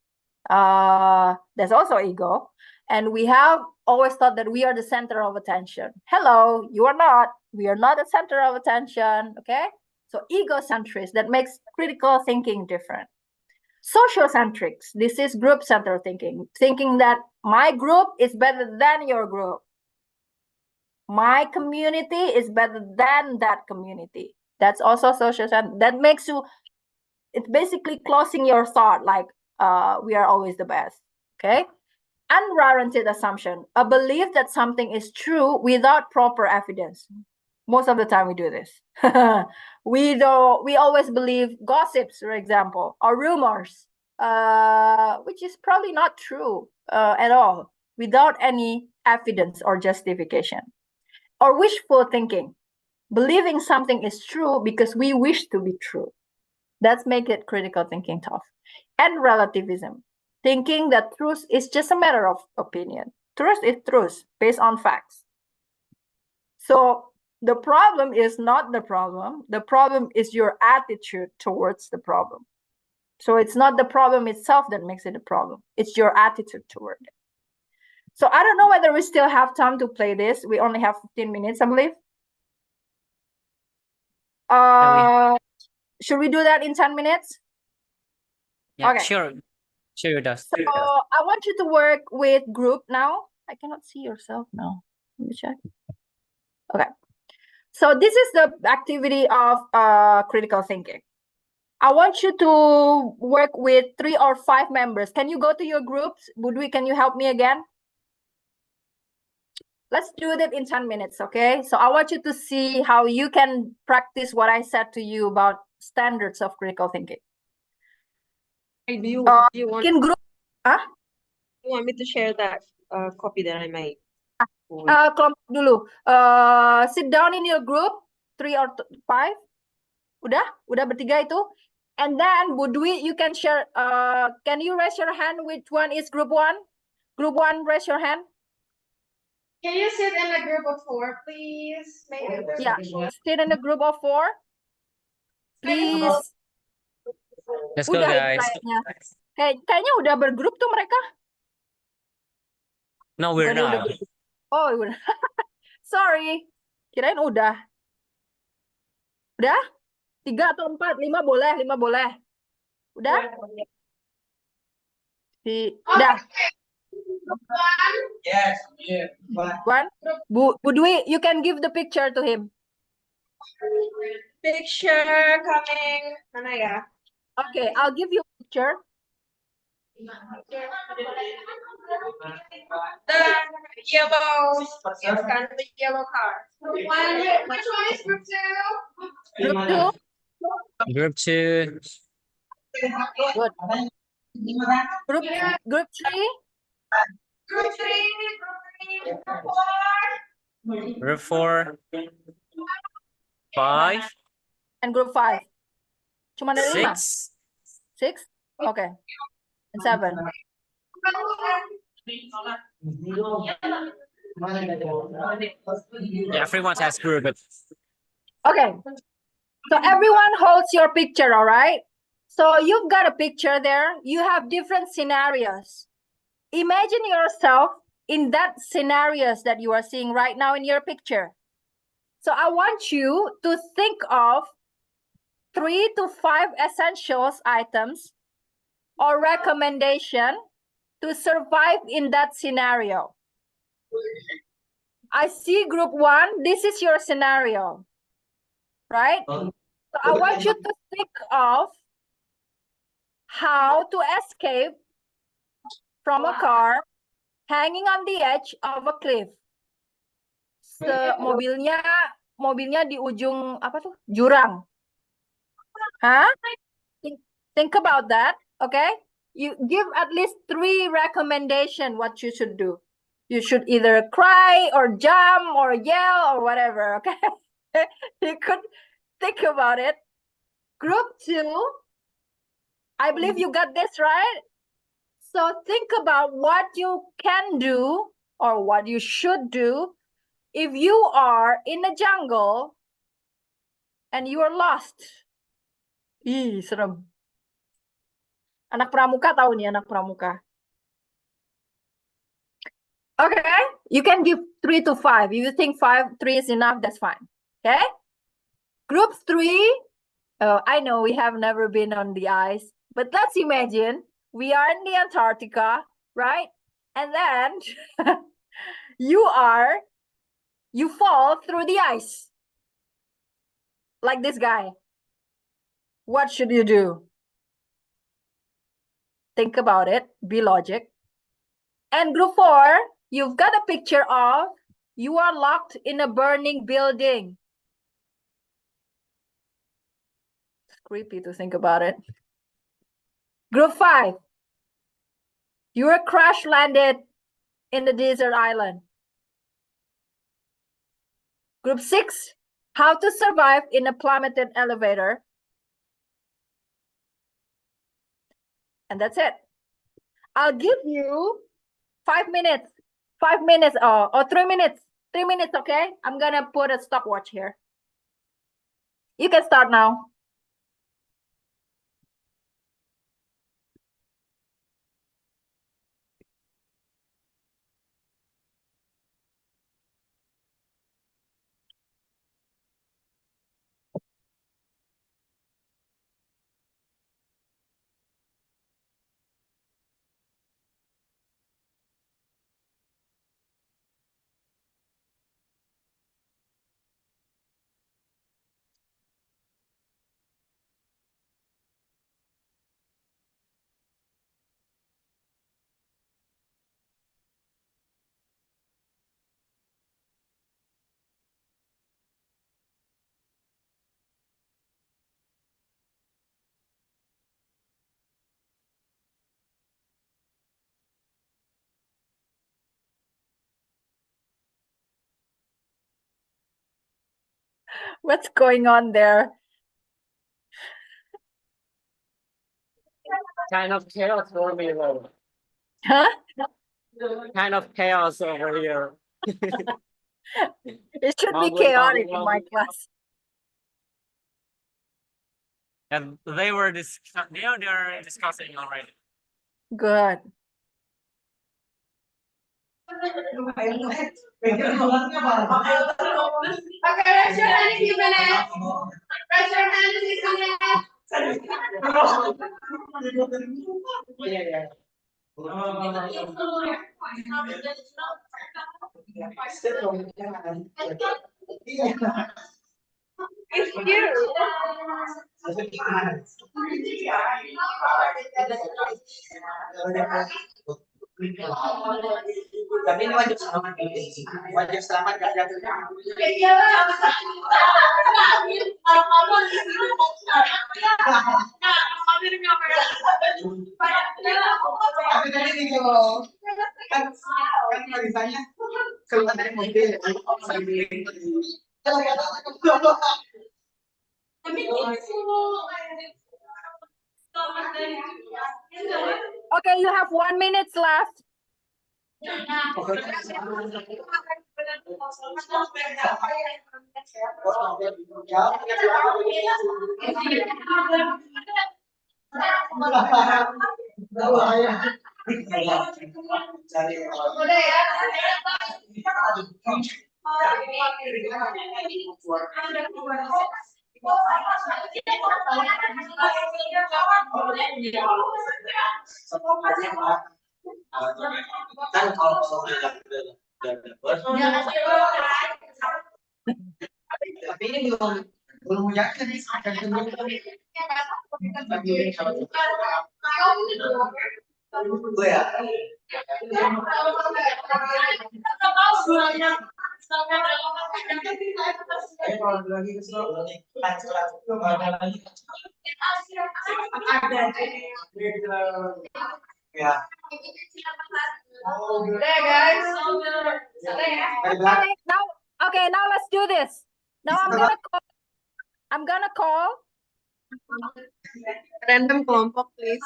That's also ego. And we have always thought that we are the center of attention. Hello, you are not. We are not the center of attention, okay? So egocentric, that makes critical thinking different. Sociocentrics, this is group-centered thinking. Thinking that my group is better than your group. My community is better than that community. That's also sociocentric. That makes you, it's basically closing your thought, like, we are always the best. Okay. Unwarranted assumption, a belief that something is true without proper evidence. Most of the time we do this. We always believe gossips, for example, or rumors, which is probably not true at all, without any evidence or justification. Or wishful thinking, believing something is true because we wish to be true. That's make it critical thinking tough. And relativism, thinking that truth is just a matter of opinion. Truth is truth based on facts. So the problem is not the problem. The problem is your attitude towards the problem. So it's not the problem itself that makes it a problem. It's your attitude toward it. So I don't know whether we still have time to play this. We only have 15 minutes, I believe. Should we do that in 10 minutes? Yeah, Okay. sure. Sure, it does. So I want you to work with group now. I cannot see yourself now. Let me check. Okay. So this is the activity of critical thinking. I want you to work with 3 or 5 members. Can you go to your groups? Budwi, can you help me again? Let's do that in 10 minutes, okay? So I want you to see how you can practice what I said to you about standards of critical thinking. Do you want In group, you want me to share that copy that I made? kelompok dulu. Sit down in your group, 3 or 5. Udah bertiga itu. And then Budwi, you can share. Can you raise your hand? Which one is group 1? Group 1, raise your hand. Can you sit in a group of 4, please? Yeah, sit in a group of 4. Please. Let's go, Udah guys. kayaknya udah bergrup tuh mereka. No, we're Bukannya not. Oh, udah. Sorry. Kirain udah. Udah? 3 atau 4? 5 boleh, 5 boleh. Udah? Udah. Yes. One. Budwi, you can give the picture to him. Picture coming. Mana ya? Okay, I'll give you a picture. The yellow, yes, kind of the yellow car. Which one is group 2? Group 2. Group 2. Good. Group 3. Group 3, Group 4. 5. And group 5. Cuma ada 5. 6. 6? Okay. And 7. Yeah, everyone has group. Okay. So everyone holds your picture, all right? So you've got a picture there. You have different scenarios. Imagine yourself in that scenarios that you are seeing right now in your picture. So I want you to think of 3 to 5 essentials items or recommendation to survive in that scenario. I see group 1, this is your scenario, right? So I want you to think of how to escape from a car hanging on the edge of a cliff. Mobilnya di ujung apa tuh? Jurang. Huh? Think about that, okay? You give at least 3 recommendations what you should do. You should either cry or jump or yell or whatever, okay? You could think about it. Group 2, I believe you got this right. So think about what you can do or what you should do if you are in a jungle and you are lost. Ih, serem. Anak pramuka tahu nih, anak pramuka. Okay, you can give 3 to 5. If you think 3 is enough, that's fine. Okay? Group 3, I know we have never been on the ice, but let's imagine we are in the Antarctica, right? And then you fall through the ice. Like this guy. What should you do? Think about it. Be logic. And group 4, you've got a picture of you are locked in a burning building. It's creepy to think about it. Group 5, you were crash landed in the desert island. Group 6, how to survive in a plummeted elevator. And that's it. I'll give you 5 minutes. 5 minutes or 3 minutes. 3 minutes, okay? I'm gonna put a stopwatch here. You can start now. What's going on there? Kind of chaos for me, though. Huh? Kind of chaos over here. It should be Mumbling, chaotic in my mumbling. class. And they were they're discussing already. Good. Okay, raise your hand if you minutes. Raise your hand if you minutes. It's you. Tapi ini wajib selamat, wajib selamat gak ada. Tapi tadi nih kalau kan ditanya keluar dari mobil. Okay, you have 1 minute left. Udah ya. Kan kalau tapi ini belum yakin nih akan gue ya. Kalau lagi ya. Udah guys. Okay, now let's do this. Now I'm gonna call Random kelompok please.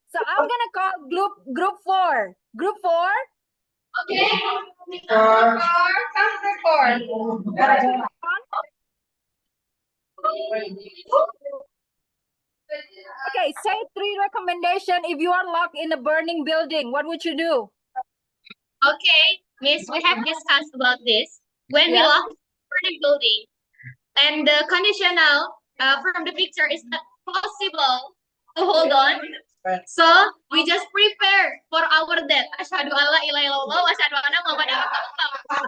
So I'm gonna call group 4. Group 4. Okay. Come record. Okay, say 3 recommendation if you are locked in a burning building. What would you do? Okay, Miss, we have discussed about this. When we Yeah. lock burning building, and the conditional from the picture is not possible to hold on. So we just prepare for our death. Asyhadu alla ilaha illallah wa asyhadu anna Muhammadan rasulullah.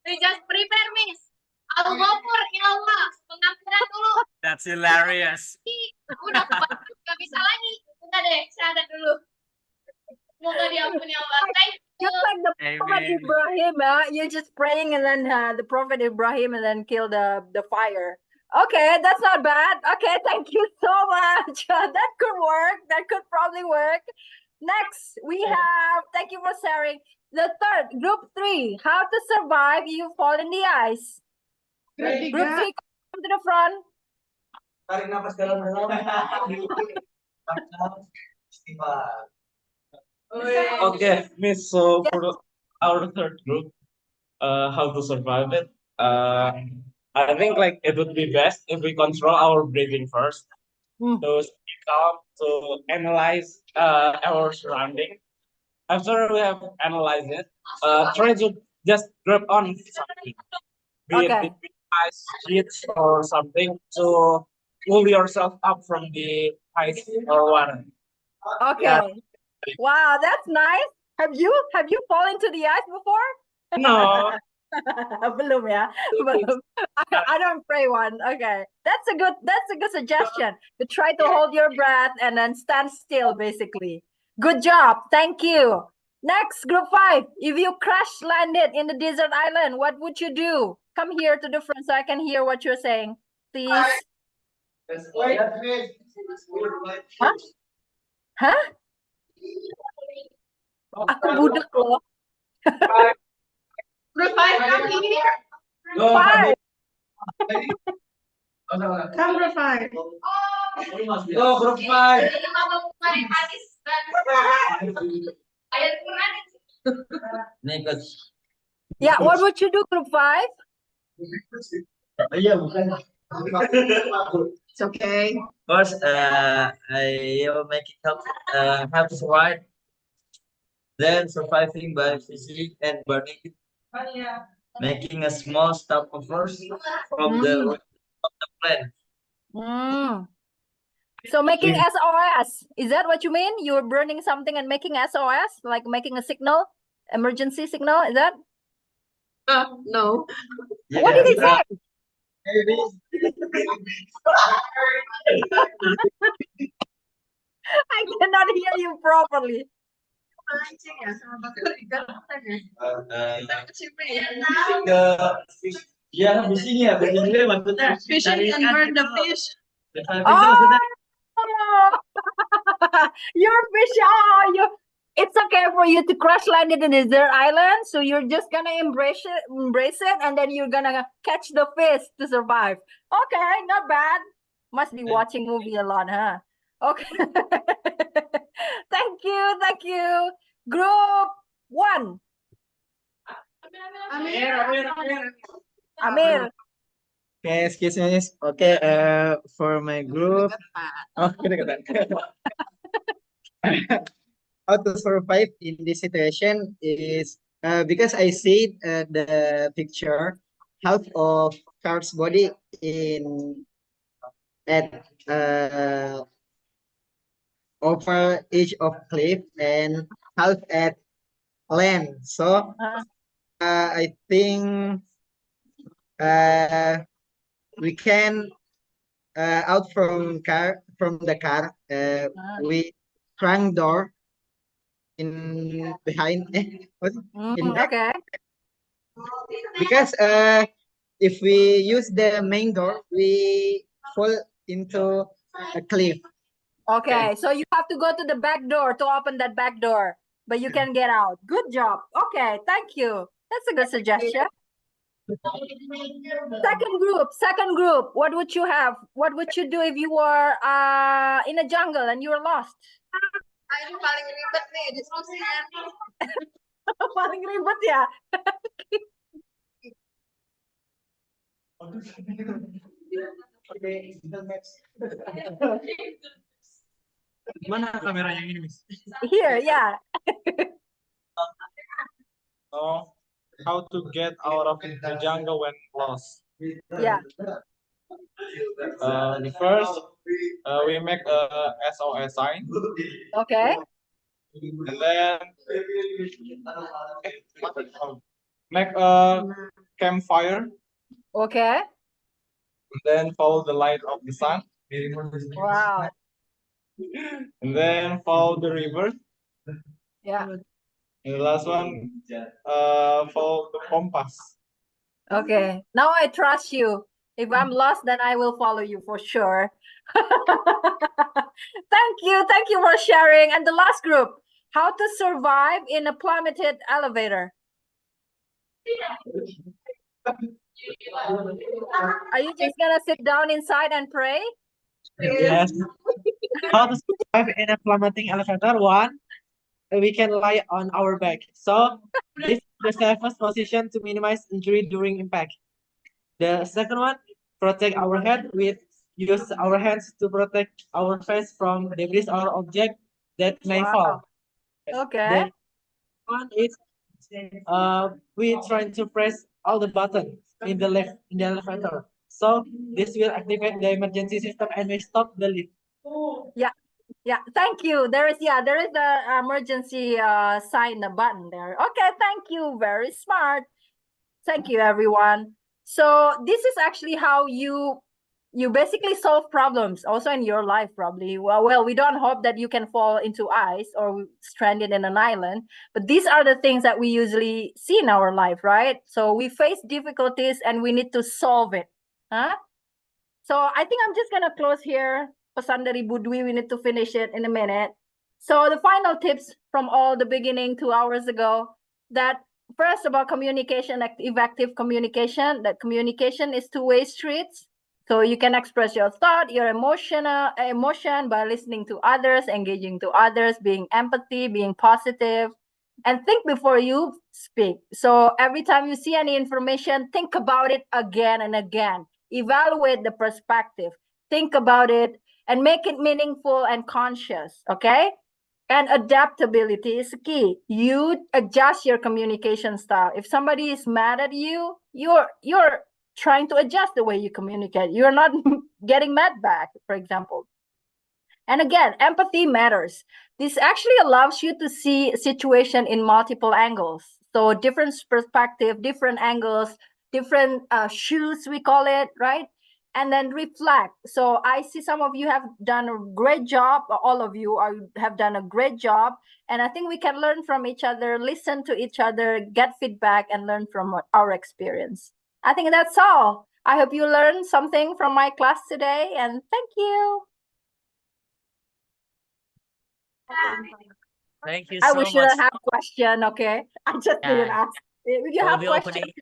We just prepare, Miss. hilarious. Udah gak bisa lagi. Udah deh, saya dulu. Semoga diampuni Allah. Thank you. Just like the Prophet Amen. Ibrahim, you're just praying and then the Prophet Ibrahim and then kill the fire. Okay, that's not bad. Okay, thank you so much. That could work. That could probably work. Next, we have, thank you for sharing. The third, group 3, how to survive if you fall in the ice. Group 3, come to the front. Tarik nafas dalam-dalam. Okay, Miss. So for our third group, how to survive it? I think like it would be best if we control our breathing first. Mm. To stay calm, to analyze our surrounding. After we have analyzed it, try to just grab on something, be it Okay. between ice sheets or something, to pull yourself up from the ice or water. Okay. Wow, that's nice. Have you fallen into the ice before? No, Belum ya, belum. I don't pray one. Okay, that's a good suggestion. To try to hold your breath and then stand still, basically. Good job, thank you. Next, group 5. If you crash landed in the desert island, what would you do? Come here to the front so I can hear what you're saying, please. Huh? Hah? Aku budek loh. Group 5, come here. Five. Come group 5. Oh, group 5. Jadi mama kemarin hadis dan ayat Quran. Nih, ikut. Yeah, what would you do, group 5? Iya, bukan. It's okay. First, I making how to survive. Then surviving by physics and burning it. Making a small stop first from the root of the plant. Mm. So making SOS, is that what you mean? You're burning something and making SOS, like making a signal, emergency signal, is that? No. What did he say? I cannot hear you properly. Ya, di sini ya, begini maksudnya. Fishing and burn the fish. Oh, you're fish. Oh, it's okay for you to crash land in a desert island. So you're just gonna embrace it, and then you're gonna catch the fish to survive. Okay, not bad. Must be watching movie a lot, huh? Okay. Thank you. Group 1. Amir. Okay, excuse me. Okay, for my group. Oh, how to survive in this situation is because I see the picture half of car's body at over edge of cliff and half at land. So I think we can out from the car with trunk door in behind in back. Okay. Because if we use the main door, we fall into a cliff. Okay, so you have to go to the back door to open that back door, but you can get out. Good job. Okay, thank you. That's a good suggestion. Second group, what would you have? What would you do if you were in a jungle and you were lost? Ini paling ribet nih diskusinya. Paling ribet ya. Mana kameranya ini, Miss? Here, yeah. Oh, how to get out of the jungle when lost? Yeah. First, we make a SOS sign, Okay. and then make a campfire. Okay. then follow the light of the sun, Wow. and then follow the river. Yeah. And the last one, follow the compass. Okay. Now I trust you. If I'm lost, then I will follow you for sure. Thank you. Thank you for sharing. And the last group, how to survive in a plummeted elevator. Are you just gonna sit down inside and pray? Yes. How to survive in a plummeting elevator? One, we can lie on our back. So this is the safest position to minimize injury during impact. The second one, protect our head with use our hands to protect our face from debris or object that may fall. Okay. Then one is we trying to press all the buttons in the left in the elevator. So this will activate the emergency system and may stop the lift. Yeah, thank you. There is the emergency sign button there. Okay, thank you. Very smart. Thank you, everyone. So this is actually how you basically solve problems also in your life, probably. Well, we don't hope that you can fall into ice or stranded in an island, but these are the things that we usually see in our life, right? So we face difficulties and we need to solve it. Huh? So I think I'm just gonna close here. Pesan dari Budwi, we need to finish it in a minute. So the final tips from all the beginning 2 hours ago, that first about communication, effective communication, that communication is two-way streets. So you can express your thought, your emotion by listening to others, engaging to others, being empathy, being positive, and think before you speak. So every time you see any information, think about it again and again. Evaluate the perspective, think about it, and make it meaningful and conscious. Okay. And adaptability is key. You adjust your communication style. If somebody is mad at you, you're trying to adjust the way you communicate. You're not getting mad back, for example. And again, empathy matters. This actually allows you to see a situation in multiple angles. So different perspective, different angles, different shoes, we call it, right? And then reflect. So I see some of you have done a great job. All of you have done a great job. And I think we can learn from each other, listen to each other, get feedback, and learn from our experience. I think that's all. I hope you learned something from my class today, and thank you. Thank you I so wish you much. have a question, okay? I just didn't Yeah. ask. If you I'll have be questions,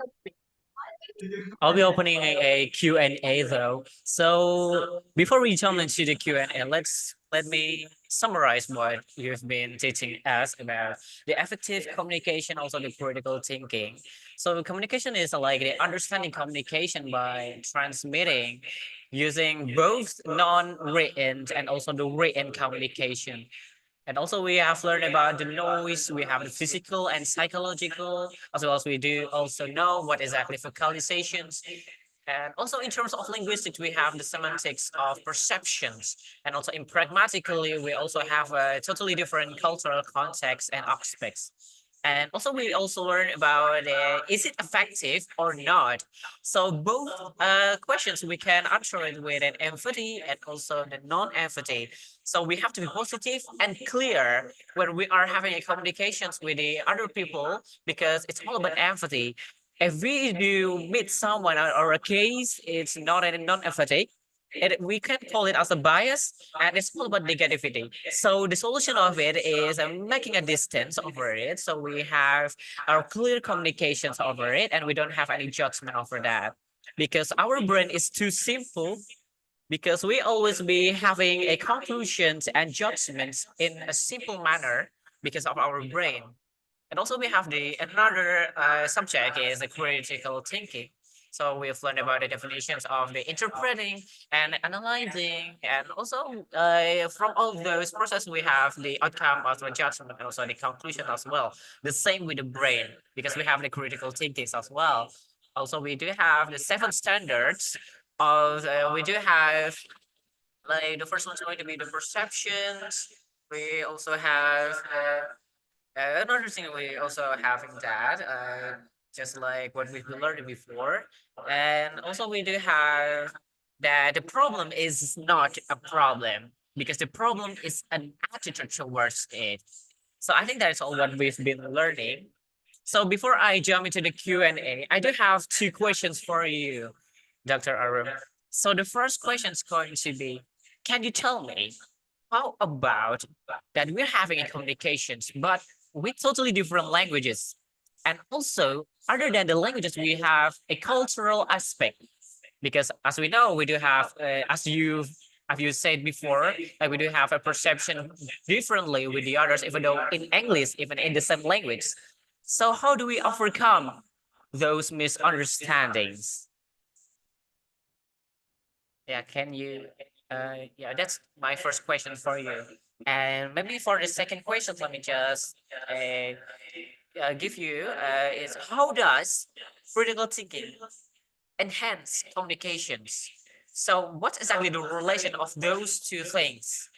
I'll be opening a Q&A though. So before we jump into the Q&A, let me summarize what you've been teaching us about the effective communication, also the critical thinking. So communication is like the understanding communication by transmitting using both non-written and also the written communication. And also we have learned about the noise, we have the physical and psychological, as well as we do also know what exactly vocalizations. And also in terms of linguistics, we have the semantics of perceptions. And also in pragmatically, we also have a totally different cultural context and aspects. And also we also learn about is it effective or not? So both questions we can answer it with an empathy and also the non-empathy. So we have to be positive and clear when we are having a communications with the other people because it's all about empathy. If we do meet someone or a case, it's not a non-empathy. We can call it as a bias, and it's all about negativity. So the solution of it is making a distance over it. So we have our clear communications over it, and we don't have any judgment over that because our brain is too simple. Because we always be having a conclusions and judgments in a simple manner because of our brain. And also we have the another subject is the critical thinking. So we've learned about the definitions of the interpreting and analyzing, and also from all those processes we have the outcome of the judgment and also the conclusion as well. The same with the brain because we have the critical thinking as well. Also, we do have the 7 standards of we do have like the first one's going to be the perceptions. We also have another thing we also have in that, just like what we've learned before. And also we do have that the problem is not a problem because the problem is an attitude towards it. So I think that's all what we've been learning. So before I jump into the Q&A, I do have two questions for you, Dr. Arum. So the first question is going to be, can you tell me how about that we're having a communications, but with totally different languages? And also, other than the languages, we have a cultural aspect. Because as we know, we do have, as you said before, like we do have a perception differently with the others, even though in English, even in the same language. So how do we overcome those misunderstandings? Yeah, can you, yeah, that's my first question for you. And maybe for the second question, let me just give you, is how does critical thinking enhance communications? So what's exactly the relation of those two things?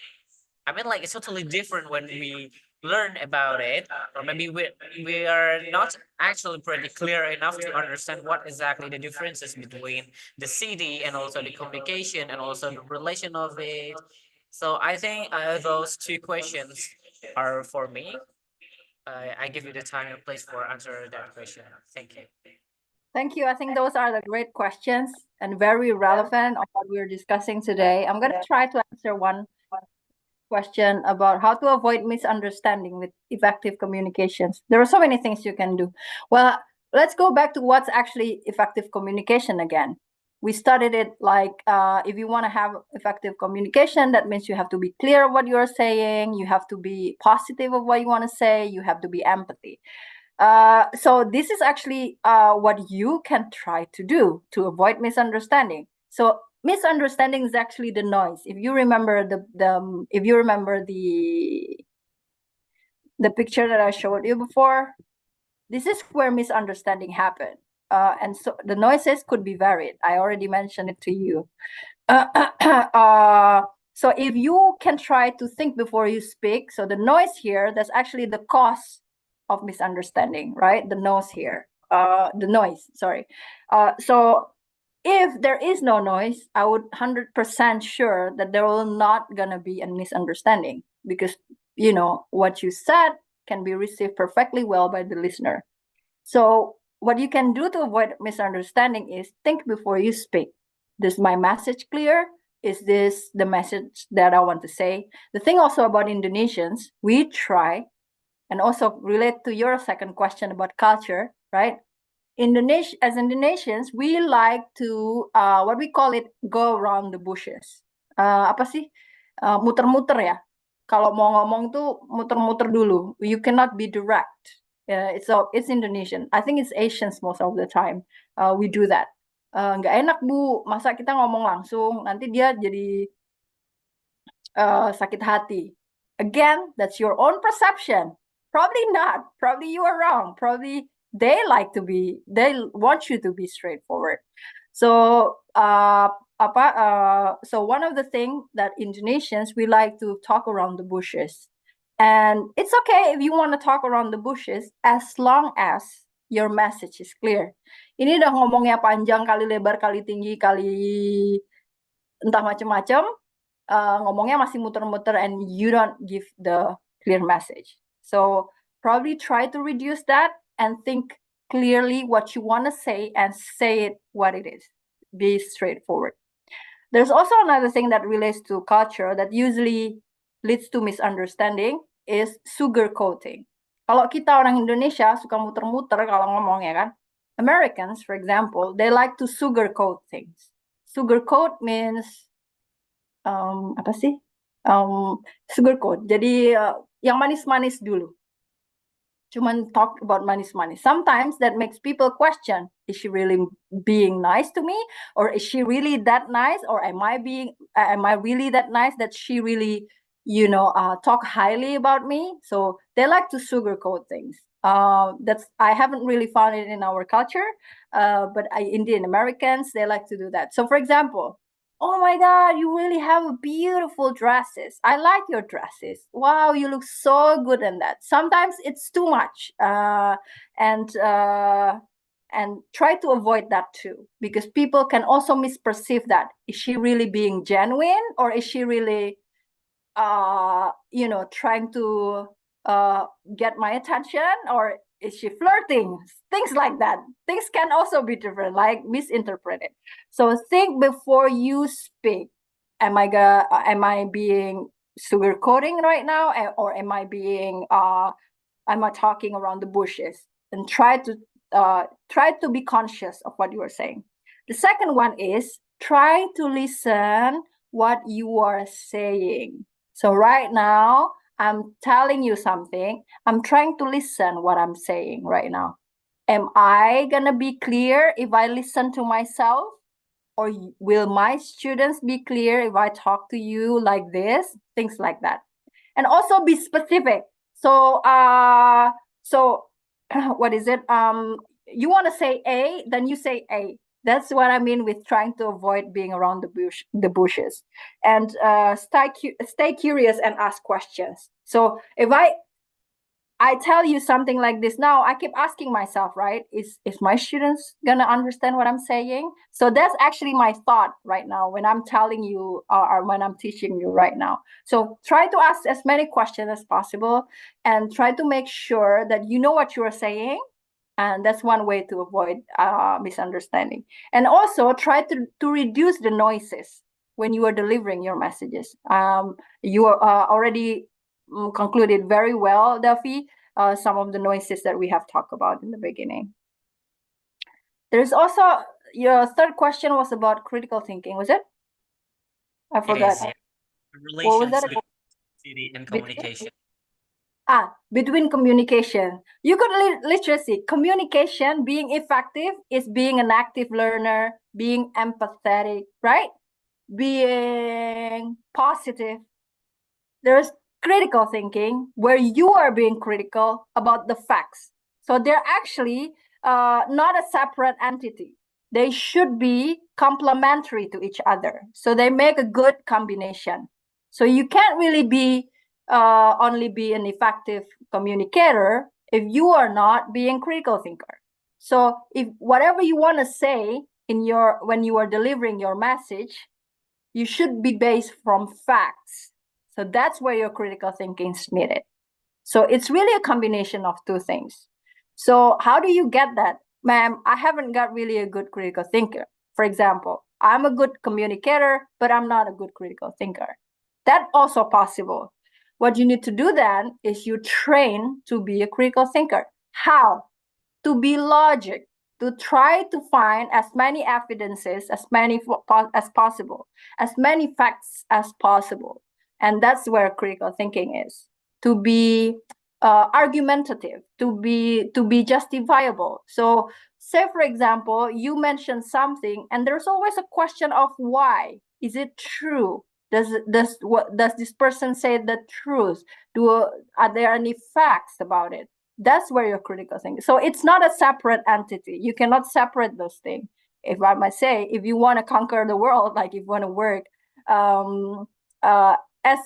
I mean, like it's totally different when we learn about it, or maybe we are not actually pretty clear enough to understand what exactly the differences between the CD and also the communication and also the relation of it. So I think those two questions are for me. I give you the time and place for answer that question. Thank you. Thank you. I think those are the great questions and very relevant on what we're discussing today. I'm going to try to answer one question about how to avoid misunderstanding with effective communications. There are so many things you can do. Well, let's go back to what's actually effective communication again. We studied it like if you want to have effective communication, that means you have to be clear of what you are saying, you have to be positive of what you want to say, you have to be empathy. So this is actually what you can try to do to avoid misunderstanding. So misunderstanding is actually the noise. If you remember the picture that I showed you before, this is where misunderstanding happened. And so the noises could be varied. I already mentioned it to you. So if you can try to think before you speak, so the noise here, that's actually the cause of misunderstanding, right? The noise here, the noise, sorry. So if there is no noise, I would 100% sure that there will not gonna be a misunderstanding because, you know, what you said can be received perfectly well by the listener. So what you can do to avoid misunderstanding is think before you speak. Is my message clear? Is this the message that I want to say? The thing also about Indonesians, we try, and also relate to your second question about culture, right? As Indonesians, we like to what we call it, go around the bushes. Apa sih? Muter-muter ya. Kalau mau ngomong tuh muter-muter dulu. You cannot be direct. It's Indonesian. I think it's Asians most of the time. We do that. Nggak enak Bu, masa kita ngomong langsung, nanti dia jadi sakit hati. Again, that's your own perception. Probably not. Probably you are wrong. Probably they want you to be straightforward. So so one of the things that Indonesians, we like to talk around the bushes. And it's okay if you want to talk around the bushes as long as your message is clear. Ini udah ngomongnya panjang kali lebar kali tinggi kali entah macam-macam, ngomongnya masih muter-muter and you don't give the clear message. So probably try to reduce that and think clearly what you want to say and say it what it is. Be straightforward. There's also another thing that relates to culture that usually leads to misunderstanding is sugarcoating. Kalau kita orang Indonesia suka muter-muter kalau ngomong ya kan. Americans, for example, they like to sugarcoat things. Sugarcoat means apa sih? Sugarcoat. Jadi yang manis-manis dulu. Cuman talk about manis-manis. Sometimes that makes people question, is she really being nice to me? Or is she really that nice? Or am I really that nice that she really, you know, talk highly about me? So they like to sugarcoat things. I haven't really found it in our culture, but Indian Americans, they like to do that. So for example, oh my God, you really have beautiful dresses. I like your dresses. Wow, you look so good in that. Sometimes it's too much. And and try to avoid that too, because people can also misperceive that. Is she really being genuine, or is she really trying to get my attention, or is she flirting? Things like that. Things can also be different, like misinterpreted. So think before you speak. Am I being sugarcoating right now, or am I talking around the bushes? And try to be conscious of what you are saying. The second one is try to listen what you are saying. So right now, I'm telling you something. I'm trying to listen what I'm saying right now. Am I gonna be clear if I listen to myself? Or will my students be clear if I talk to you like this? Things like that. And also be specific. So what is it? You want to say A, then you say A. That's what I mean with trying to avoid being around the bushes. And stay curious and ask questions. So if I tell you something like this now, I keep asking myself, right? Is my students gonna understand what I'm saying? So that's actually my thought right now when I'm telling you or when I'm teaching you right now. So try to ask as many questions as possible and try to make sure that you know what you are saying. And that's one way to avoid misunderstanding. And also try to reduce the noises when you are delivering your messages. You are already concluded very well, Delphi, some of the noises that we have talked about in the beginning. There's also, your third question was about critical thinking, was it? I forgot. It is, yeah. What was Relations that? between city and communication. Between communication. You could literally see communication being effective is being an active learner, being empathetic, right? Being positive. There's critical thinking where you are being critical about the facts. So they're actually not a separate entity. They should be complementary to each other. So they make a good combination. So you can't really be only be an effective communicator if you are not being critical thinker. So if whatever you want to say when you are delivering your message, you should be based from facts. So that's where your critical thinking is needed. So it's really a combination of two things. So how do you get that? Ma'am, I haven't got really a good critical thinker. For example, I'm a good communicator, but I'm not a good critical thinker. That's also possible. What you need to do then is you train to be a critical thinker. How? To be logic, to try to find as many evidences, as possible, as many facts as possible. And that's where critical thinking is. To be argumentative, to be justifiable. So say, for example, you mentioned something and there's always a question of why. Is it true? Does this person say the truth? Are there any facts about it? That's where your critical thinking. So it's not a separate entity. You cannot separate those things. If I might say, if you want to conquer the world, like if you want to work, as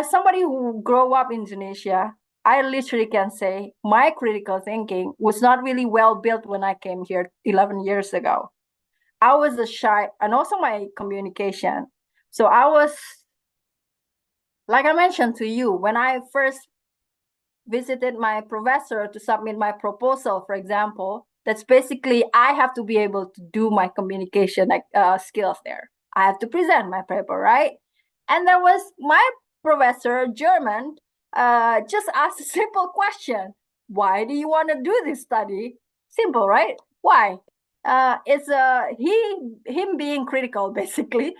somebody who grew up in Indonesia, I literally can say my critical thinking was not really well built when I came here 11 years ago. I was shy, and also my communication. So I was, like I mentioned to you, when I first visited my professor to submit my proposal, for example, that's basically I have to be able to do my communication skills there. I have to present my paper, right? And there was my professor, German, just asked a simple question. Why do you want to do this study? Simple, right? Why? It's him being critical, basically.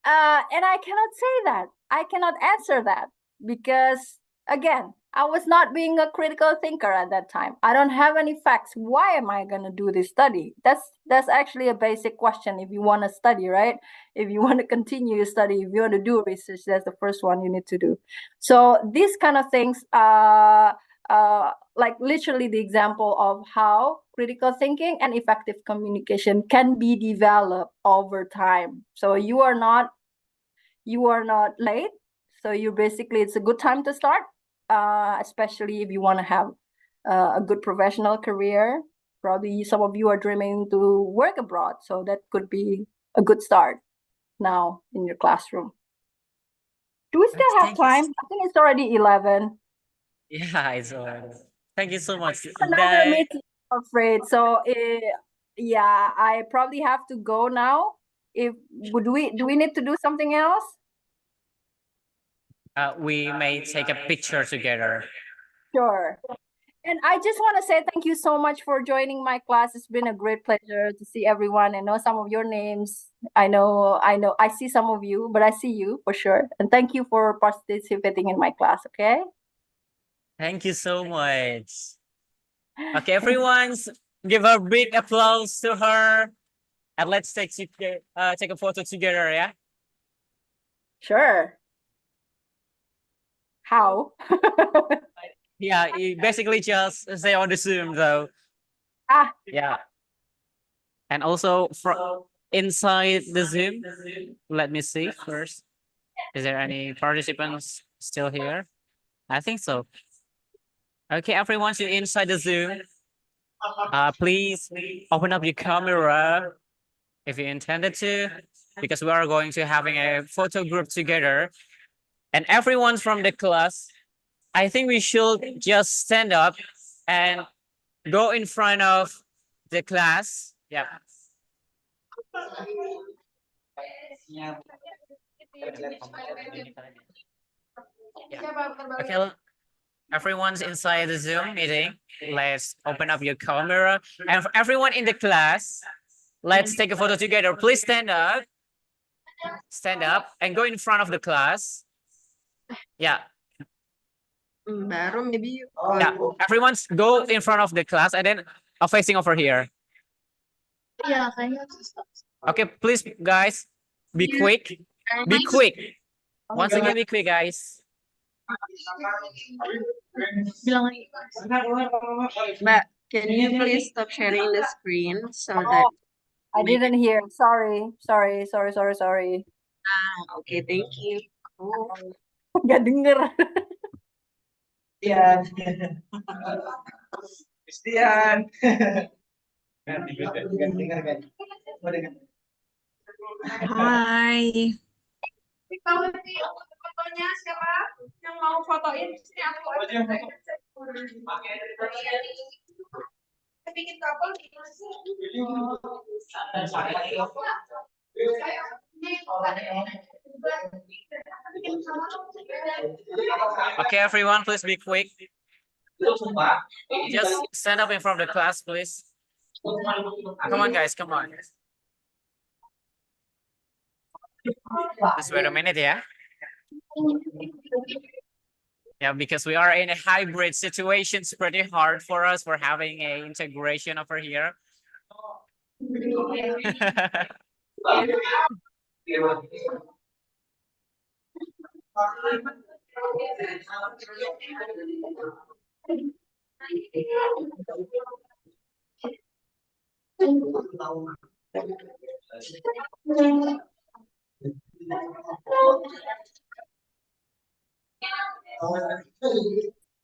And I cannot say that. I cannot answer that because, again, I was not being a critical thinker at that time. I don't have any facts. Why am I going to do this study? That's actually a basic question if you want to study, right? If you want to continue your study, if you want to do research, that's the first one you need to do. So these kind of things, like literally the example of how critical thinking and effective communication can be developed over time. So you are not late. So it's a good time to start. Especially if you want to have a good professional career. Probably some of you are dreaming to work abroad, so that could be a good start now in your classroom. Do we still have Thank you. time? I think it's already 11. Yeah, it's thank you so much. Another meeting, I'm afraid. So, yeah, I probably have to go now. Do we need to do something else? We may take a picture together. Sure. And I just want to say thank you so much for joining my class. It's been a great pleasure to see everyone. I know some of your names. I see some of you, but I see you for sure. And thank you for participating in my class, okay? Thank you so much. Okay, everyone, give a big applause to her. And let's take a photo together, yeah? Sure. How? Yeah, you basically just stay on the Zoom though. Ah, Yeah. And also from inside the Zoom, let me see first. Is there any participants still here? I think so. Okay, everyone, so inside the Zoom, please open up your camera if you intended to, because we are going to having a photo group together. And everyone from the class, I think we should just stand up and go in front of the class. Yeah. Okay, everyone's inside the Zoom meeting. Let's open up your camera. And for everyone in the class, let's take a photo together. Please stand up. Stand up and go in front of the class. Yeah. Baru maybe. Yeah. Everyone's go in front of the class and then facing over here. Yeah, kayaknya. Okay, please, guys, be quick. Be quick. Once again, be quick, guys. Bilang lagi. Mbak, can you please stop sharing the screen so that oh, I didn't hear. Sorry. okay, thank you. Gak denger. Christian. Christian. Hai. Kalau di fotonya siapa yang mau fotoin? Sini aku aja. Bikin couple Okay, everyone, please be quick. Just stand up in front of the class, please. Come on, guys, come on. Just wait a minute, yeah? Yeah, because we are in a hybrid situation, it's pretty hard for us for having a integration over here.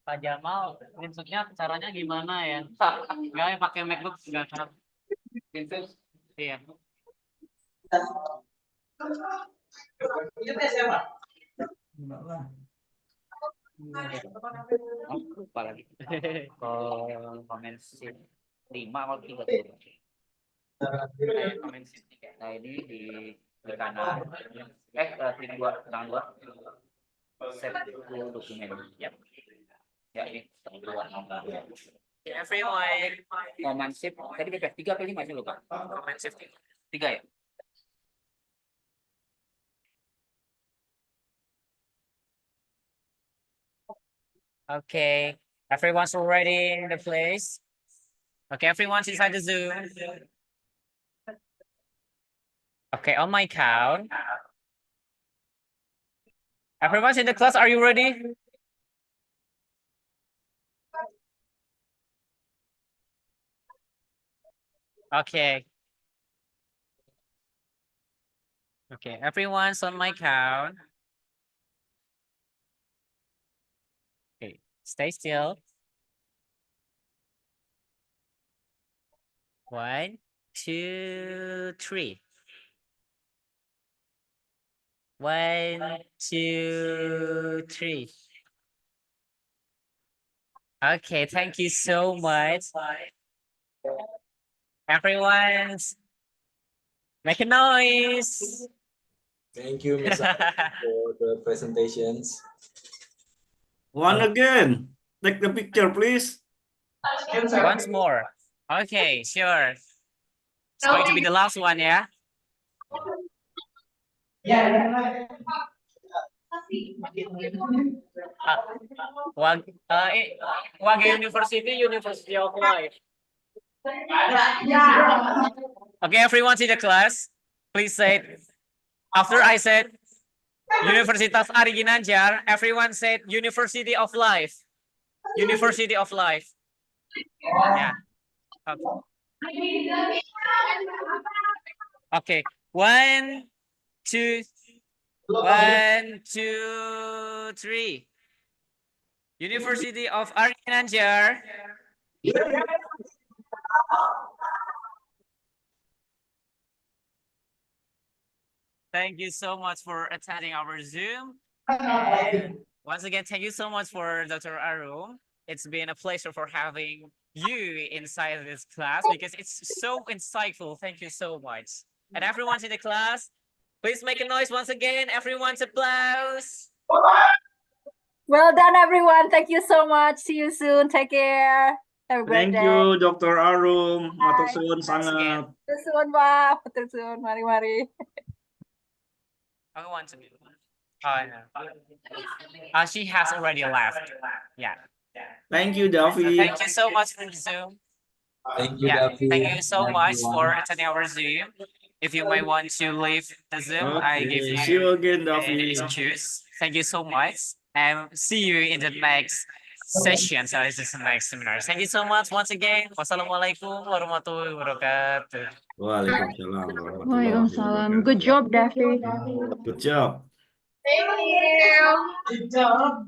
Pak Jamal, screenshotnya caranya gimana ya? Nggak pakai MacBook nggak kan? Iya. Aku lupa lagi. Kalau komen sheet 5 kalau 3 tuh. Komen sheet 3. Nah ini di kanan. Klik 2, kanan 2. Set dokumen. Yap. Ya ini dua nomor. Everyone. Command shift. Tadi bebas 3 atau 5 sih lupa. Command shift 3 ya. Okay, everyone's already in the place. Okay, everyone's inside the Zoom. Okay, on my count. Everyone's in the class, are you ready? Okay. Okay, everyone's on my count. Okay, stay still. 1, 2, 3. 1, 2, 3. Okay, thank you so much. Everyone, make a noise. Thank you, Miss for the presentations. One again. Take the picture, please. Once more. Okay, sure. It's going to be the last one, yeah? Wage University, University of Life. Okay, everyone in the class, please say, after I said Universitas Ari Ginanjar, everyone said University of Life. University of Life. Yeah. Okay. 1, 2, 1, 2, 3. University of Ari Ginanjar. Thank you so much for attending our Zoom. And once again, thank you so much for Dr. Arum. It's been a pleasure for having you inside this class because it's so insightful. Thank you so much. And everyone in the class, please make a noise once again. Everyone's applause. Well done, everyone. Thank you so much. See you soon. Take care. Have a great Thank day. you, Dr. Arum. Matur suwun sangat. Matur suwun, Pak. Matur suwun. Mari-mari. I want to. She has already left. Yeah. Thank you, Davi. Thank you so much for the Zoom. Thank you, Yeah, Davi. thank you so much for Everyone. attending our Zoom. If you might want to leave the Zoom, I give Okay, you see you again, the Davi. choose. Thank you so much, and see you in the next session. So this is the next seminar. Thank you so much once again. Wassalamualaikum warahmatullahi wabarakatuh. Waalaikumsalam warahmatullahi Waalaikumsalam. wabarakatuh. Good job, Davi. Good job. Thank you. Good job.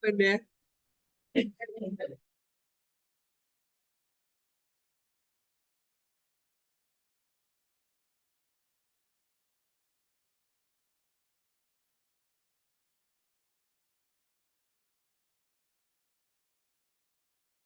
Udah.